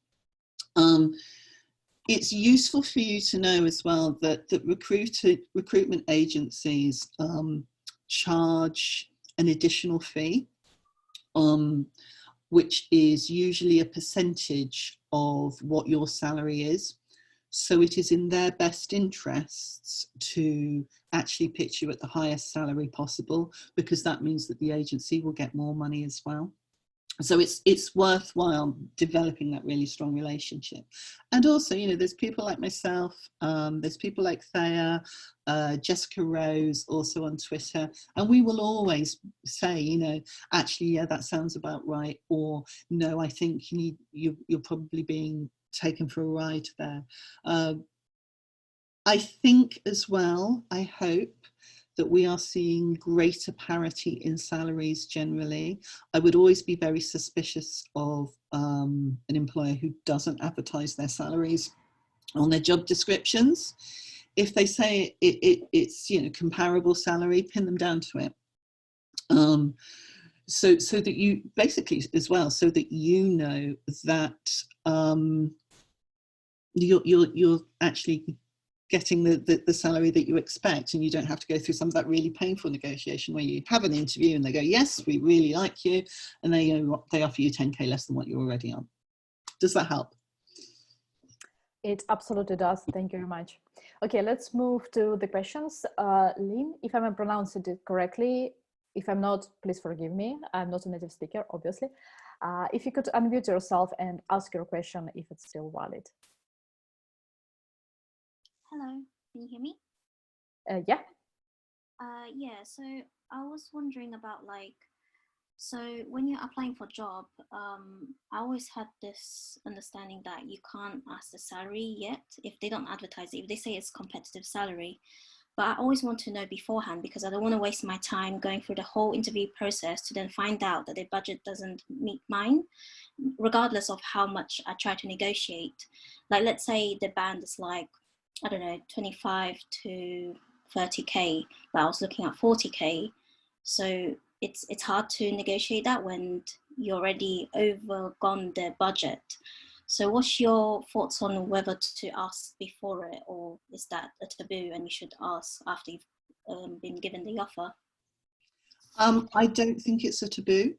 It's useful for you to know as well that recruitment agencies charge an additional fee, which is usually a percentage of what your salary is. So it is in their best interests to actually pitch you at the highest salary possible, because that means that the agency will get more money as well. So it's worthwhile developing that really strong relationship. And also, you know, there's people like myself, there's people like Thea, Jessica Rose, also on Twitter, and we will always say, you know, actually, yeah, that sounds about right, or no, I think you're probably being taken for a ride there. I think as well, I hope that we are seeing greater parity in salaries generally. I would always be very suspicious of an employer who doesn't advertise their salaries on their job descriptions. If they say it's, you know, comparable salary, pin them down to it. So that you basically as well, so that you know that you're actually getting the salary that you expect, and you don't have to go through some of that really painful negotiation where you have an interview and they go, yes, we really like you, and they offer you 10k less than what you're already on. Does that help? It absolutely does. Thank you very much. Okay, let's move to the questions. Lynn, if I'm pronouncing it correctly, if I'm not, please forgive me. I'm not a native speaker, obviously. If you could unmute yourself and ask your question if it's still valid. Hello, can you hear me? Yeah. Yeah, so I was wondering about so when you're applying for a job, I always had this understanding that you can't ask the salary yet if they don't advertise it, if they say it's competitive salary. But I always want to know beforehand, because I don't want to waste my time going through the whole interview process to then find out that their budget doesn't meet mine, regardless of how much I try to negotiate. Like, let's say the band is like, I don't know, 25 to 30k, but I was looking at 40k. So it's hard to negotiate that when you're already overgone the budget. So what's your thoughts on whether to ask before it, or is that a taboo and you should ask after you've been given the offer? I don't think it's a taboo.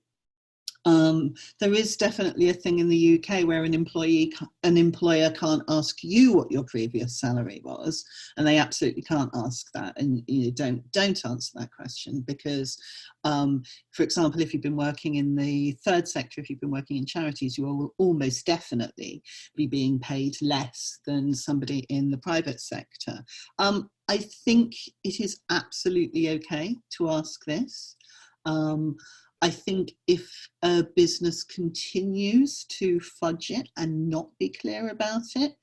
There is definitely a thing in the UK where an employer can't ask you what your previous salary was, and they absolutely can't ask that. And don't answer that question because, for example, if you've been working in the third sector, if you've been working in charities, you will almost definitely be being paid less than somebody in the private sector. I think it is absolutely okay to ask this. I think if a business continues to fudge it and not be clear about it,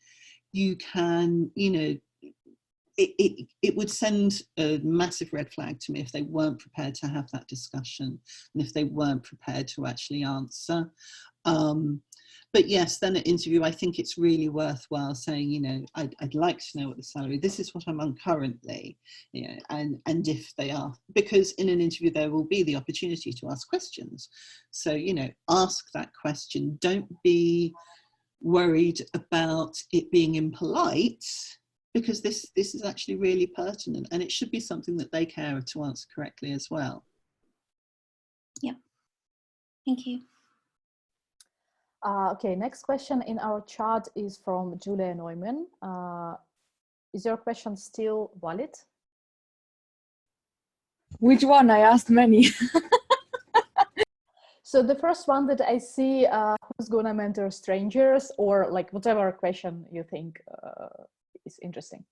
you can, it would send a massive red flag to me if they weren't prepared to have that discussion and if they weren't prepared to actually answer. But yes, then at interview, I think it's really worthwhile saying, I'd like to know what the salary, this is what I'm on currently, and if they are, because in an interview, there will be the opportunity to ask questions. So, ask that question. Don't be worried about it being impolite, because this is actually really pertinent and it should be something that they care to answer correctly as well. Yep. Thank you. Okay, next question in our chat is from Julia Neumann. Is your question still valid? Which one? I asked many. So the first one that I see, who's gonna mentor strangers, or like whatever question you think is interesting.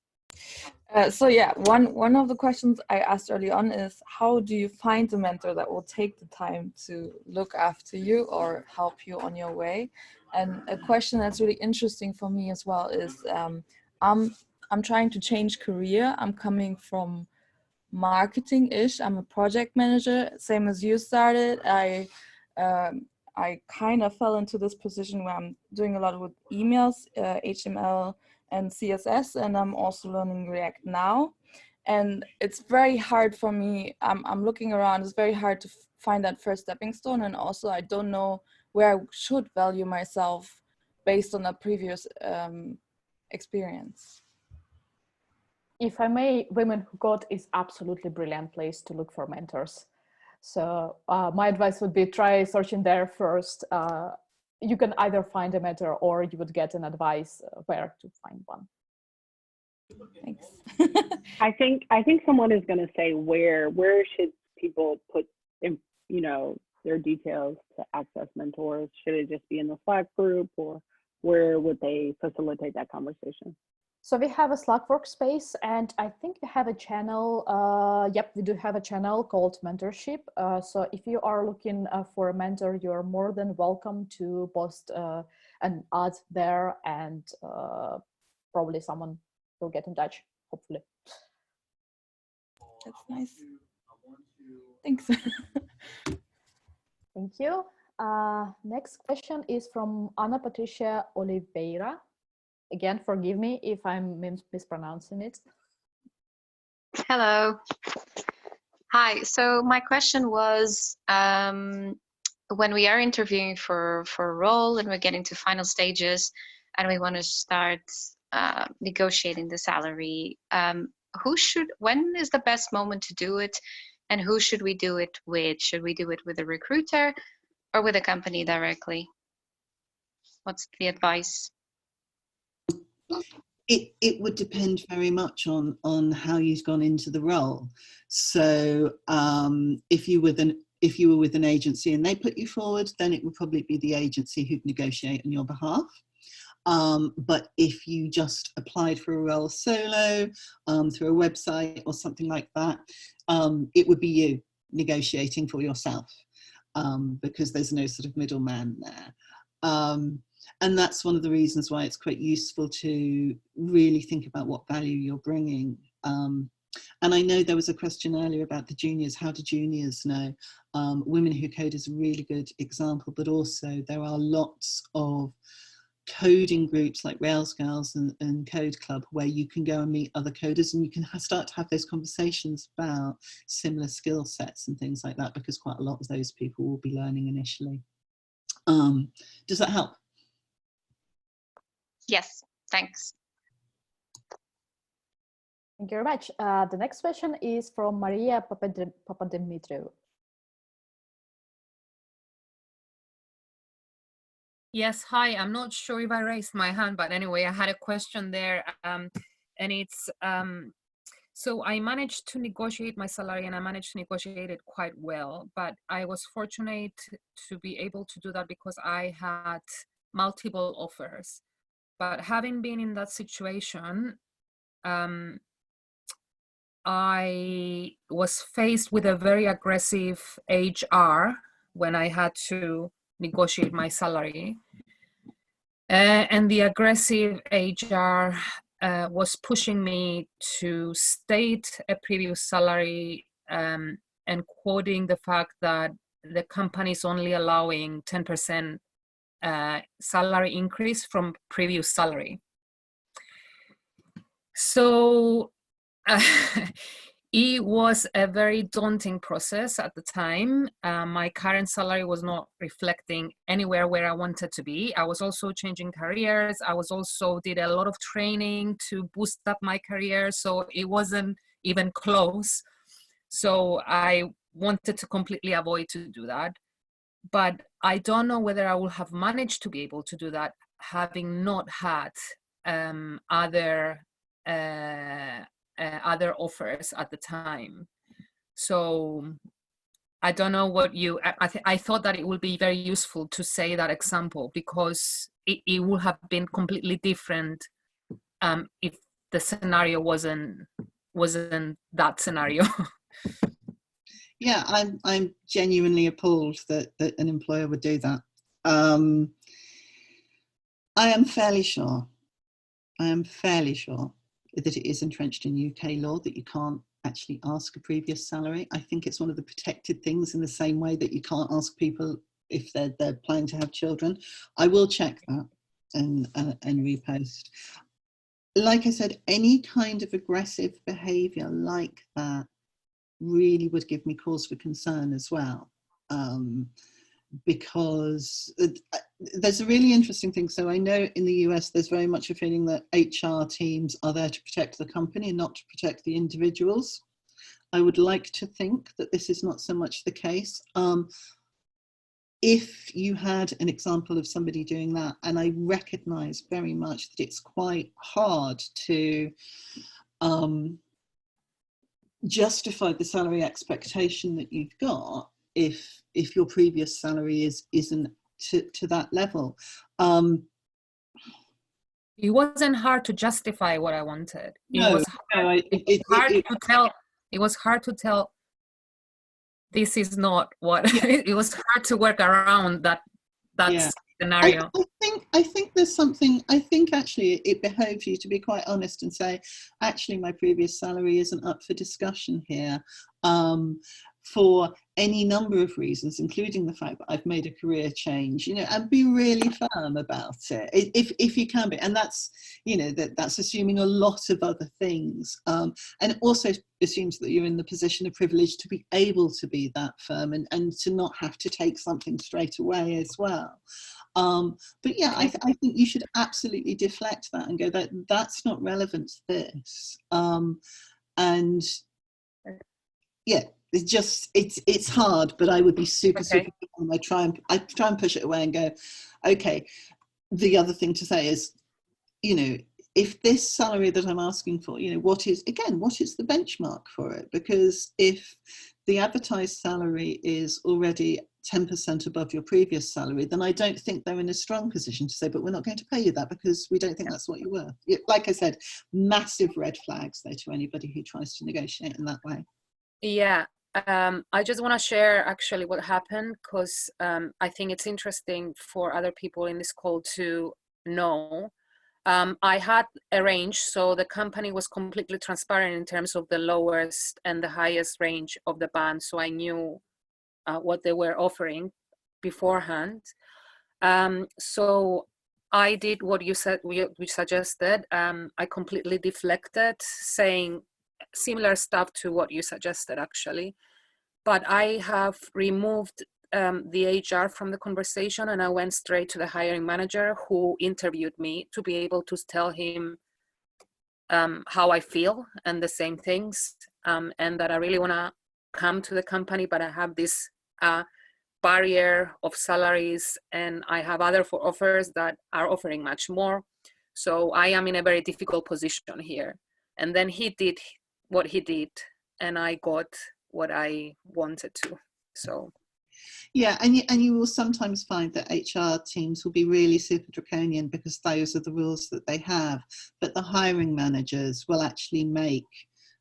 So yeah, one of the questions I asked early on is, how do you find a mentor that will take the time to look after you or help you on your way? And a question that's really interesting for me as well is, I'm trying to change career. I'm coming from marketing-ish. I'm a project manager, same as you started. I kind of fell into this position where I'm doing a lot with emails, HTML and CSS, and I'm also learning React now. And it's very hard for me. I'm looking around. It's very hard to find that first stepping stone. And also, I don't know where I should value myself based on a previous experience. If I may, Women Who Code is absolutely brilliant place to look for mentors. So my advice would be try searching there first. You can either find a mentor or you would get an advice where to find one. Thanks. I think someone is going to say where should people put in, their details to access mentors? Should it just be in the Slack group, or where would they facilitate that conversation? So we have a Slack workspace, and I think we have a channel. Yep, we do have a channel called Mentorship. So if you are looking for a mentor, you're more than welcome to post an ad there, and probably someone will get in touch, hopefully. That's nice. Thanks. Thank you. Next question is from Ana Patricia Oliveira. Again, forgive me if I'm mispronouncing it. Hello. Hi. So my question was, when we are interviewing for a role and we're getting to final stages and we want to start negotiating the salary, when is the best moment to do it, and who should we do it with? Should we do it with a recruiter or with a company directly? What's the advice? It would depend very much on how you've gone into the role. So if you were with an agency and they put you forward, then it would probably be the agency who'd negotiate on your behalf. But if you just applied for a role solo through a website or something like that, it would be you negotiating for yourself, because there's no sort of middleman there. And that's one of the reasons why it's quite useful to really think about what value you're bringing. And I know there was a question earlier about the juniors. How do juniors know? Women Who Code is a really good example, but also there are lots of coding groups like Rails Girls and Code Club where you can go and meet other coders, and you can start to have those conversations about similar skill sets and things like that, because quite a lot of those people will be learning initially. Does that help? Yes, thanks. Thank you very much. The next question is from Maria Papadimitriou. Yes, hi. I'm not sure if I raised my hand, but anyway, I had a question there. And it's, so I managed to negotiate my salary, and I managed to negotiate it quite well, but I was fortunate to be able to do that because I had multiple offers. But having been in that situation, I was faced with a very aggressive HR when I had to negotiate my salary. And the aggressive HR was pushing me to state a previous salary and quoting the fact that the company is only allowing 10% salary increase from previous salary. So it was a very daunting process at the time. My current salary was not reflecting anywhere where I wanted to be. I was also changing careers. I was also did a lot of training to boost up my career. So it wasn't even close. So I wanted to completely avoid to do that. But I don't know whether I would have managed to be able to do that having not had other offers at the time. So I don't know what you, I thought that it would be very useful to say that example because it would have been completely different if the scenario wasn't that scenario. Yeah, I'm genuinely appalled that an employer would do that. I am fairly sure that it is entrenched in UK law that you can't actually ask a previous salary. I think it's one of the protected things in the same way that you can't ask people if they're planning to have children. I will check that and repost. Like I said, any kind of aggressive behaviour like that really would give me cause for concern as well. Because there's a really interesting thing. So I know in the US, there's very much a feeling that HR teams are there to protect the company and not to protect the individuals. I would like to think that this is not so much the case. If you had an example of somebody doing that, and I recognize very much that it's quite hard to justify the salary expectation that you've got if your previous salary isn't to that level. It wasn't hard to justify what I wanted. No, it was hard to tell this is not what it was hard to work around that scenario. I think there's something, I think actually it behoves you to be quite honest and say, actually my previous salary isn't up for discussion here for any number of reasons, including the fact that I've made a career change, you know, and be really firm about it if you can be. And that's, you know, that's assuming a lot of other things. And it also assumes that you're in the position of privilege to be able to be that firm and to not have to take something straight away as well. But yeah, I think you should absolutely deflect that and go, that's not relevant to this. And yeah, it's hard, but I would be super I try and push it away and go, okay. The other thing to say is, you know, if this salary that I'm asking for, you know, what is the benchmark for it? Because if the advertised salary is already 10% above your previous salary, then I don't think they're in a strong position to say, but we're not going to pay you that because we don't think that's what you're worth. Like I said, massive red flags there to anybody who tries to negotiate in that way. Yeah, I just want to share actually what happened because I think it's interesting for other people in this call to know. I had a range, so the company was completely transparent in terms of the lowest and the highest range of the band, so I knew what they were offering beforehand. So I did what you said, we suggested. I completely deflected, saying similar stuff to what you suggested actually, but I have removed the HR from the conversation, and I went straight to the hiring manager who interviewed me to be able to tell him how I feel and the same things, and that I really want to come to the company, but I have this barrier of salaries, and I have other offers that are offering much more. So I am in a very difficult position here. And then he did what he did, and I got what I wanted to. So. Yeah, and you will sometimes find that HR teams will be really super draconian because those are the rules that they have. But the hiring managers will actually make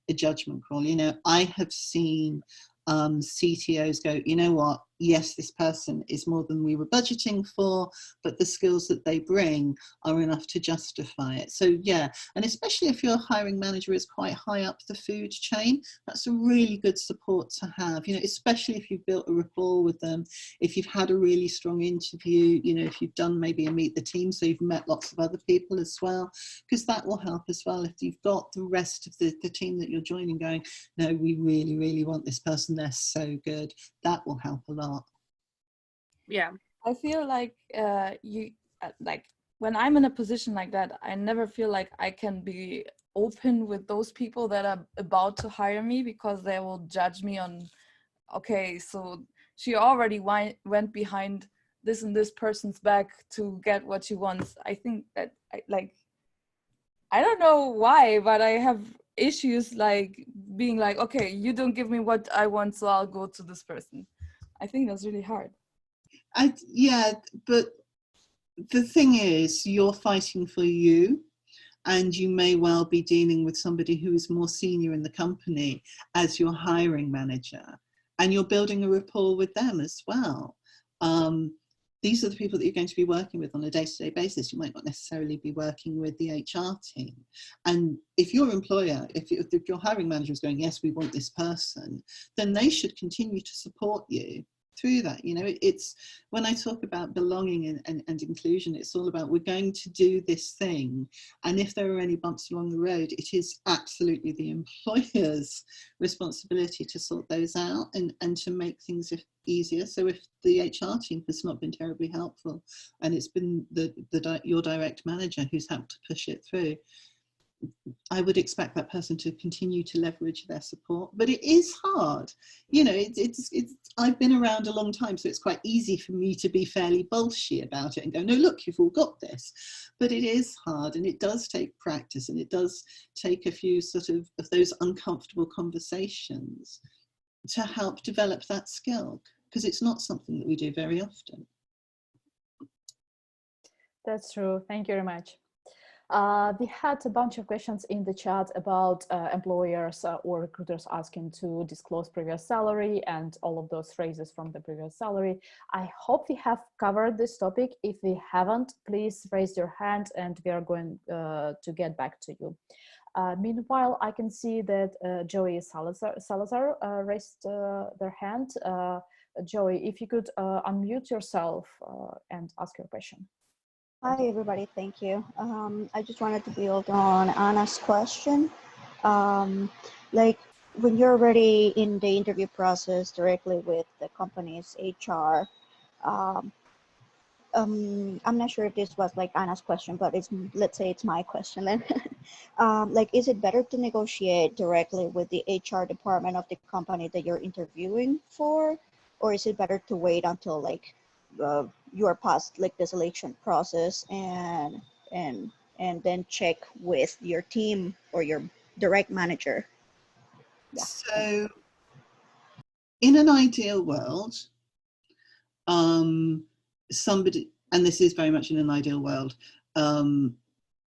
a judgment call. You know, I have seen CTOs go, you know what, yes, this person is more than we were budgeting for, but the skills that they bring are enough to justify it. So yeah, and especially if your hiring manager is quite high up the food chain, that's a really good support to have, you know, especially if you've built a rapport with them, if you've had a really strong interview, you know, if you've done maybe a meet the team, so you've met lots of other people as well, because that will help as well. If you've got the rest of the team that you're joining going, no, we really, really want this person, they're so good, that will help a lot. Yeah, I feel like like when I'm in a position like that, I never feel like I can be open with those people that are about to hire me, because they will judge me on, okay, so she already went behind this and this person's back to get what she wants. I think that I don't know why, but I have issues like being like, okay, you don't give me what I want, so I'll go to this person. I think that's really hard. Yeah, but the thing is, you're fighting for you, and you may well be dealing with somebody who is more senior in the company as your hiring manager, and you're building a rapport with them as well. These are the people that you're going to be working with on a day-to-day basis. You might not necessarily be working with the HR team. And if your employer, if your hiring manager is going, yes, we want this person, then they should continue to support you through that. You know, it's when I talk about belonging and inclusion, it's all about, we're going to do this thing, and if there are any bumps along the road, it is absolutely the employer's responsibility to sort those out and to make things easier. So if the HR team has not been terribly helpful, and it's been your direct manager who's helped to push it through, I would expect that person to continue to leverage their support. But it is hard, you know. It's I've been around a long time, so it's quite easy for me to be fairly bullshit about it and go, no, look, you've all got this. But it is hard, and it does take practice, and it does take a few sort of those uncomfortable conversations to help develop that skill, because it's not something that we do very often. That's true. Thank you very much. We had a bunch of questions in the chat about employers or recruiters asking to disclose previous salary and all of those phrases from the previous salary. I hope we have covered this topic. If we haven't, please raise your hand and we are going to get back to you. Meanwhile, I can see that Joey Salazar raised their hand. Joey, if you could unmute yourself and ask your question. Hi, everybody. Thank you. I just wanted to build on Anna's question. Like when you're already in the interview process directly with the company's HR, I'm not sure if this was like Anna's question, but let's say it's my question then. Like, is it better to negotiate directly with the HR department of the company that you're interviewing for, or is it better to wait until like you are past like the selection process and then check with your team or your direct manager? Yeah. So in an ideal world, somebody, and this is very much in an ideal world,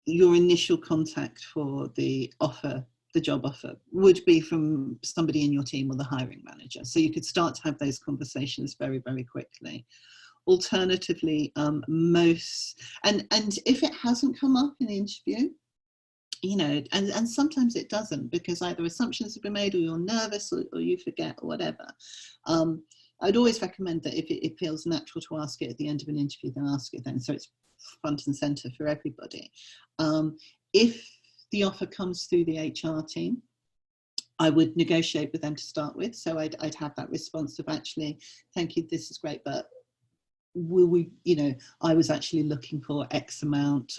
your initial contact for the offer, the job offer, would be from somebody in your team or the hiring manager. So you could start to have those conversations very, very quickly. Alternatively, and if it hasn't come up in the interview, you know, and sometimes it doesn't, because either assumptions have been made, or you're nervous, or you forget, or whatever. I'd always recommend that if it feels natural to ask it at the end of an interview, then ask it then, so it's front and center for everybody. If the offer comes through the HR team, I would negotiate with them to start with. So I'd have that response of, actually, thank you, this is great, but will we, you know, I was actually looking for X amount.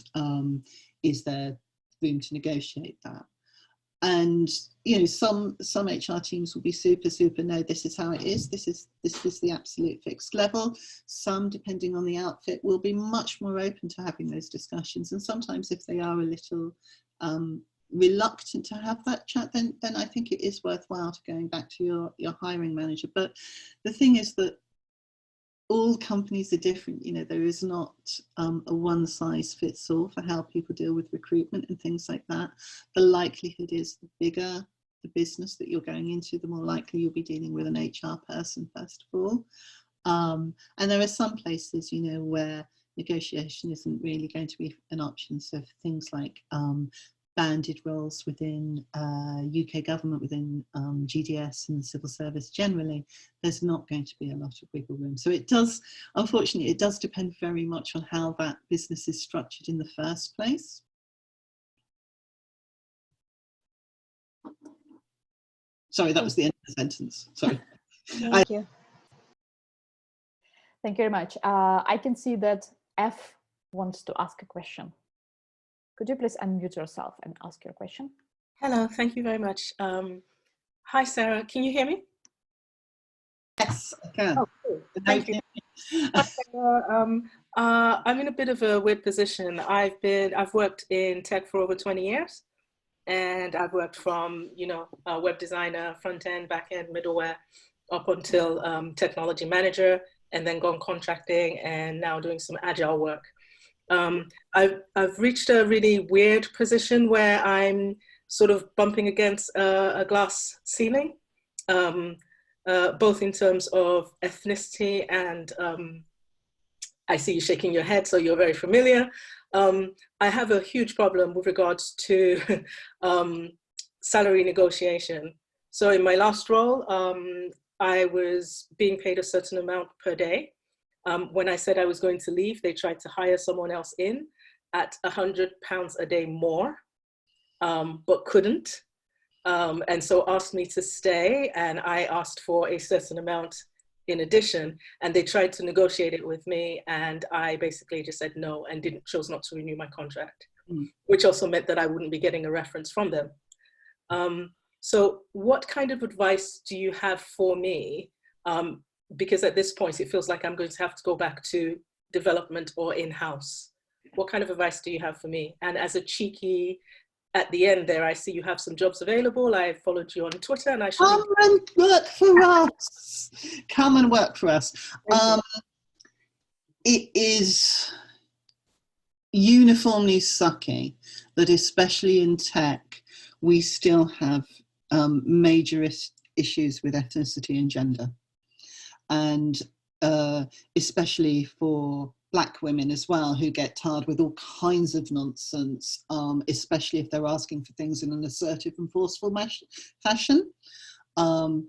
Is there room to negotiate that? And, you know, some HR teams will be super, no, this is how it is. This is the absolute fixed level. Some, depending on the outfit, will be much more open to having those discussions. And sometimes if they are a little reluctant to have that chat, then I think it is worthwhile to going back to your hiring manager. But the thing is that all companies are different. You know, there is not a one size fits all for how people deal with recruitment and things like that. The likelihood is the bigger the business that you're going into, the more likely you'll be dealing with an HR person first of all. And there are some places, you know, where negotiation isn't really going to be an option. So for things like banded roles within UK government, within GDS and the civil service generally, there's not going to be a lot of wiggle room. So it does, unfortunately, it does depend very much on how that business is structured in the first place. Sorry, that was the end of the sentence. Sorry. Thank you. Thank you very much. I can see that F wants to ask a question. Could you please unmute yourself and ask your question? Hello, thank you very much. Hi, Sarah, can you hear me? Yes, I can. Oh, cool. Thank you. Hi, Sarah. I'm in a bit of a weird position. I've worked in tech for over 20 years, and I've worked from, you know, web designer, front end, back end, middleware, up until technology manager, and then gone contracting, and now doing some agile work. I've reached a really weird position where I'm sort of bumping against a glass ceiling, both in terms of ethnicity and I see you shaking your head, so you're very familiar. I have a huge problem with regards to salary negotiation. So in my last role, I was being paid a certain amount per day. When I said I was going to leave, they tried to hire someone else in at £100 a day more, but couldn't. And so asked me to stay, and I asked for a certain amount in addition, and they tried to negotiate it with me, and I basically just said no and chose not to renew my contract, which also meant that I wouldn't be getting a reference from them. So what kind of advice do you have for me? Because at this point, it feels like I'm going to have to go back to development or in-house. What kind of advice do you have for me? And as a cheeky, at the end there, I see you have some jobs available. I followed you on Twitter, and I should come and work for us. Come and work for us. It is uniformly sucky that, especially in tech, we still have major issues with ethnicity and gender. And especially for Black women as well, who get tarred with all kinds of nonsense, especially if they're asking for things in an assertive and forceful fashion. And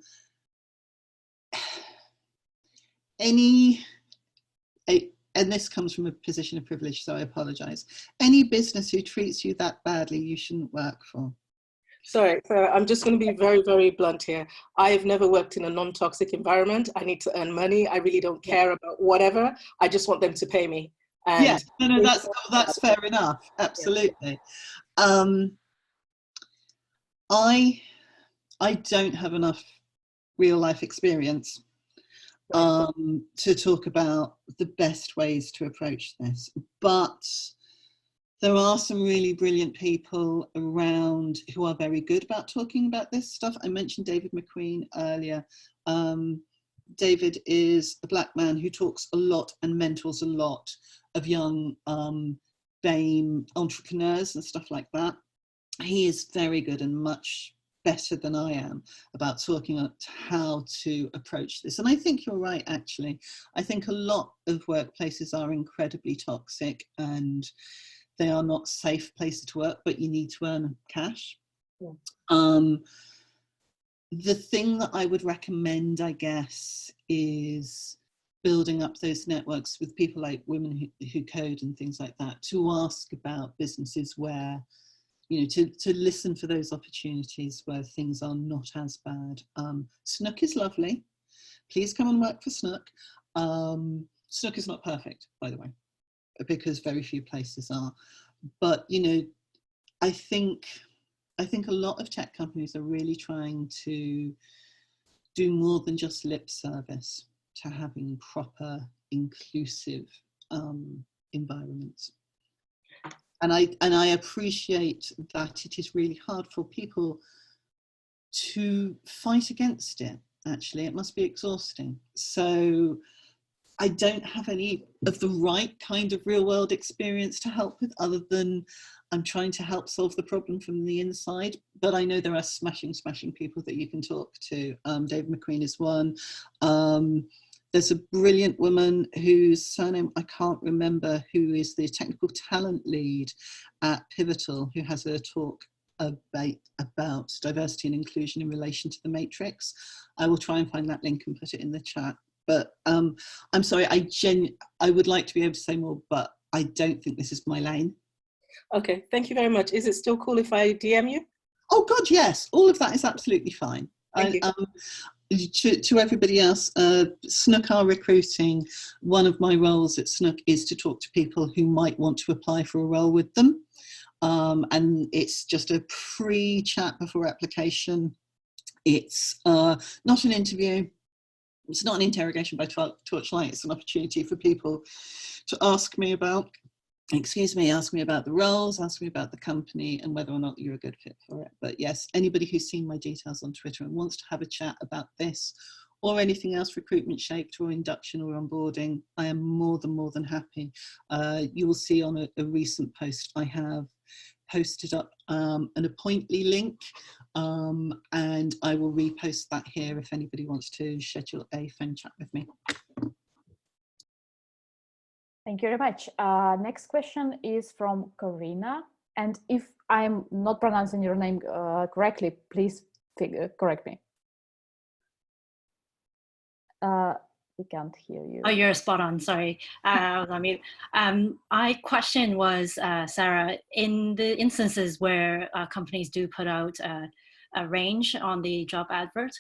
this comes from a position of privilege, so I apologise. Any business who treats you that badly, you shouldn't work for. Sorry, I'm just going to be very, very blunt here. I've never worked in a non-toxic environment. I need to earn money. I really don't care about whatever. I just want them to pay me. And yeah, no, that's fair enough. Absolutely. Yeah. I don't have enough real life experience to talk about the best ways to approach this, but there are some really brilliant people around who are very good about talking about this stuff. I mentioned David McQueen earlier. David is a Black man who talks a lot and mentors a lot of young BAME entrepreneurs and stuff like that. He is very good and much better than I am about talking about how to approach this. And I think you're right, actually. I think a lot of workplaces are incredibly toxic and they are not safe places to work, but you need to earn cash. Yeah. The thing that I would recommend, I guess, is building up those networks with people like Women Who Code and things like that, to ask about businesses where you know, to listen for those opportunities where things are not as bad. Snook is lovely. Please come and work for Snook. Snook is not perfect, by the way, because very few places are. But, you know, I think a lot of tech companies are really trying to do more than just lip service to having proper, inclusive environments. And I appreciate that it is really hard for people to fight against it, actually. It must be exhausting. So I don't have any of the right kind of real world experience to help with, other than I'm trying to help solve the problem from the inside. But I know there are smashing people that you can talk to. David McQueen is one. There's a brilliant woman whose surname I can't remember, who is the technical talent lead at Pivotal, who has a talk about diversity and inclusion in relation to the matrix. I will try and find that link and put it in the chat. But I'm sorry, I would like to be able to say more, but I don't think this is my lane. Okay, thank you very much. Is it still cool if I DM you? Oh God, yes, all of that is absolutely fine. Thank you. To everybody else, Snook are recruiting. One of my roles at Snook is to talk to people who might want to apply for a role with them. And it's just a pre-chat before application. It's not an interview. It's not an interrogation by torchlight. It's an opportunity for people to ask me about the roles, ask me about the company and whether or not you're a good fit for it. But yes, anybody who's seen my details on Twitter and wants to have a chat about this or anything else recruitment shaped or induction or onboarding, I am more than happy. You will see on a recent post I have posted up an Appointly link, and I will repost that here if anybody wants to schedule a phone chat with me. Thank you very much. Next question is from Karina. And if I'm not pronouncing your name correctly, please correct me. We can't hear you. Oh, you're spot on. Sorry, I was on mute. My question was, Sarah, in the instances where companies do put out a range on the job advert,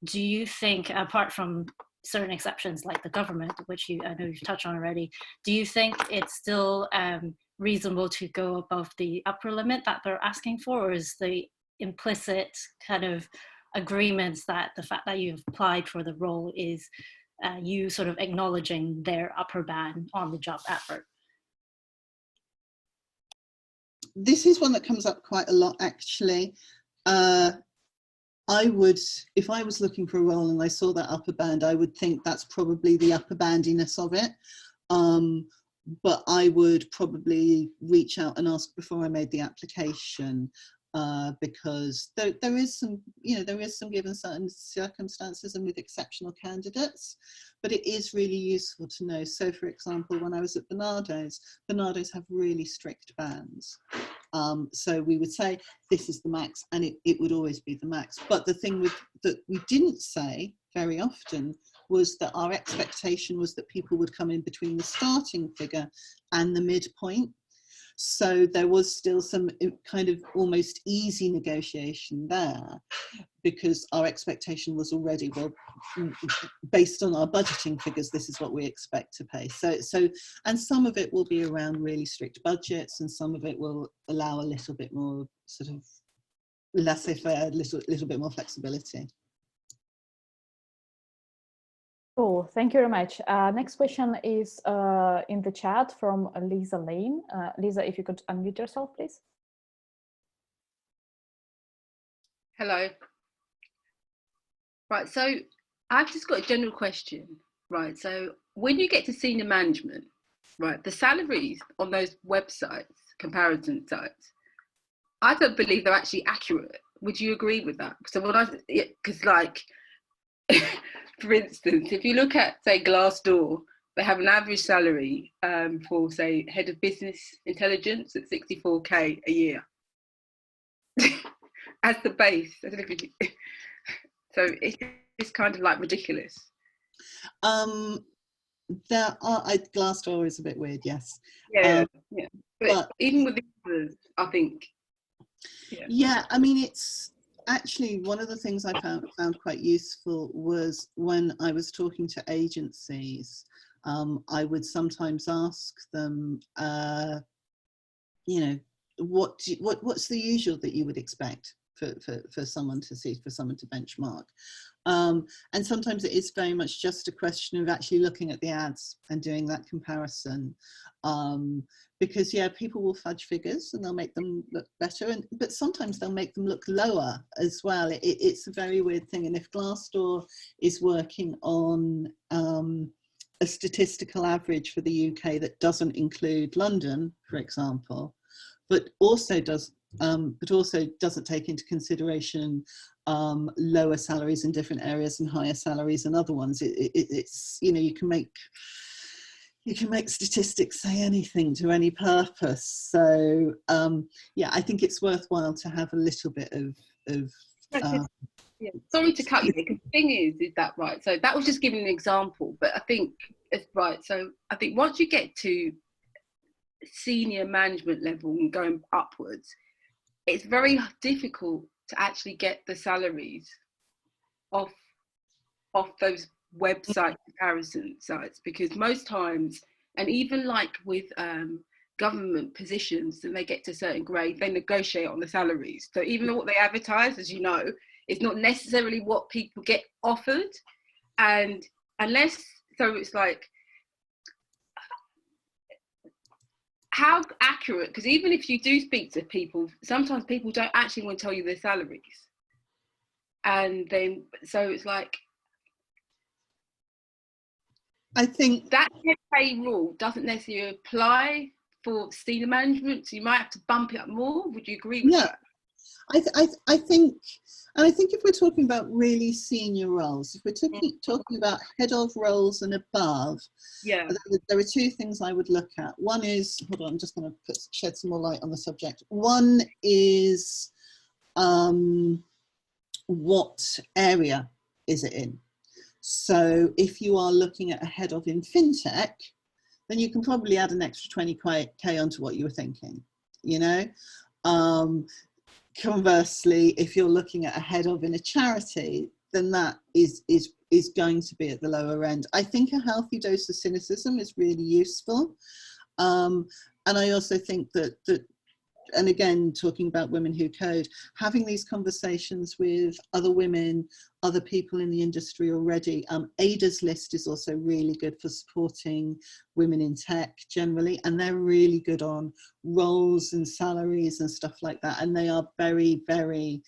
do you think, apart from certain exceptions like the government, which I know you've touched on already, do you think it's still reasonable to go above the upper limit that they're asking for, or is the implicit kind of agreements that the fact that you've applied for the role is you sort of acknowledging their upper band on the job advert? This is one that comes up quite a lot, actually. I would, if I was looking for a role and I saw that upper band, I would think that's probably the upper bandiness of it. But I would probably reach out and ask before I made the application, because there is some, there is some given certain circumstances and with exceptional candidates, but it is really useful to know. So for example, when I was at Barnardo's have really strict bans. So we would say, this is the max, and it would always be the max. But the thing that we didn't say very often was that our expectation was that people would come in between the starting figure and the midpoint. So there was still some kind of almost easy negotiation there, because our expectation was already, well, based on our budgeting figures, this is what we expect to pay. So and some of it will be around really strict budgets, and some of it will allow a little bit more sort of laissez-faire, a little bit more flexibility. Cool, thank you very much. Next question is in the chat from Lisa Lane. Lisa, if you could unmute yourself, please. Hello. Right, so I've just got a general question. Right, so when you get to senior management, right, the salaries on those websites, comparison sites, I don't believe they're actually accurate. Would you agree with that? So when because like, for instance, if you look at, say, Glassdoor, they have an average salary for, say, head of business intelligence at 64k a year as the base. I don't know if you, so it's kind of like ridiculous. There are, Glassdoor is a bit weird, yes. Yeah, yeah. But even with the others, I think Yeah, I mean, it's actually one of the things I found quite useful was when I was talking to agencies, I would sometimes ask them, you know, what's the usual that you would expect for someone to see, for someone to benchmark. And sometimes it is very much just a question of actually looking at the ads and doing that comparison. Because yeah, people will fudge figures and they'll make them look better, but sometimes they'll make them look lower as well. It's a very weird thing. And if Glassdoor is working on a statistical average for the UK that doesn't include London, for example, but also doesn't take into consideration lower salaries in different areas and higher salaries in other ones. It's, you know, you can make statistics say anything to any purpose. So yeah, I think it's worthwhile to have a little bit of yeah. Sorry to cut you, because the thing is that, right, so that was just giving an example, but I think it's right. So I think once you get to senior management level and going upwards, it's very difficult to actually get the salaries off those website comparison sites, because most times, and even like with government positions, and they get to a certain grade, they negotiate on the salaries. So even though what they advertise, as you know, is not necessarily what people get offered. And unless, so it's like, how accurate, because even if you do speak to people, sometimes people don't actually want to tell you their salaries. And then, so it's like, I think that pay rule doesn't necessarily apply for senior management, so you might have to bump it up more. Would you agree with that? I think, and I think if we're talking about really senior roles, if we're talking about head of roles and above, yeah, there are two things I would look at. One is, hold on, I'm just going to shed some more light on the subject. One is what area is it in? So if you are looking at a head of in fintech, then you can probably add an extra 20k onto what you were thinking, you know. Conversely, if you're looking at a head of in a charity, then that is going to be at the lower end. I think a healthy dose of cynicism is really useful. And I also think that and again, talking about women who code, having these conversations with other women, other people in the industry already. Ada's list is also really good for supporting women in tech generally, and they're really good on roles and salaries and stuff like that. And they are very, very,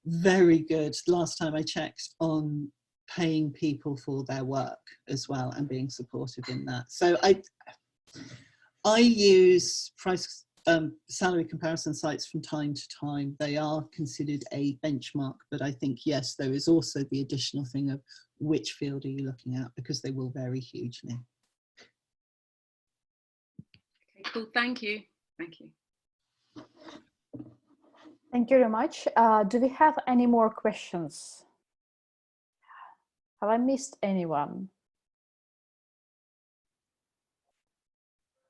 very good, last time I checked, on paying people for their work as well and being supportive in that. So I use salary comparison sites from time to time. They are considered a benchmark, but I think, yes, there is also the additional thing of which field are you looking at, because they will vary hugely. Okay, cool, thank you. Thank you. Thank you very much. Do we have any more questions? Have I missed anyone?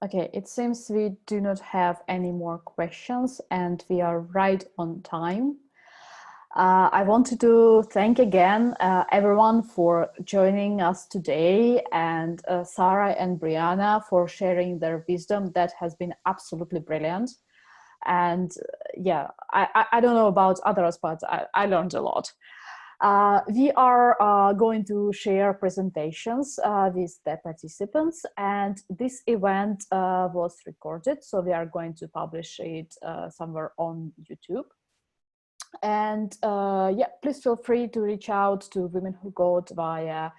Okay, it seems we do not have any more questions and we are right on time. I wanted to thank again everyone for joining us today, and Sarah and Brianna for sharing their wisdom. That has been absolutely brilliant. And yeah, I don't know about others, but I learned a lot. We are going to share presentations with the participants, and this event was recorded, so we are going to publish it somewhere on YouTube. And yeah, please feel free to reach out to Women Who Code via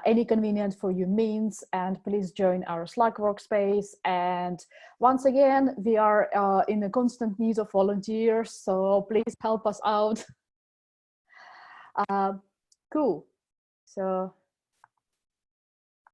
any convenient for you means, and please join our Slack workspace. And once again, we are in a constant need of volunteers, so please help us out. Cool. So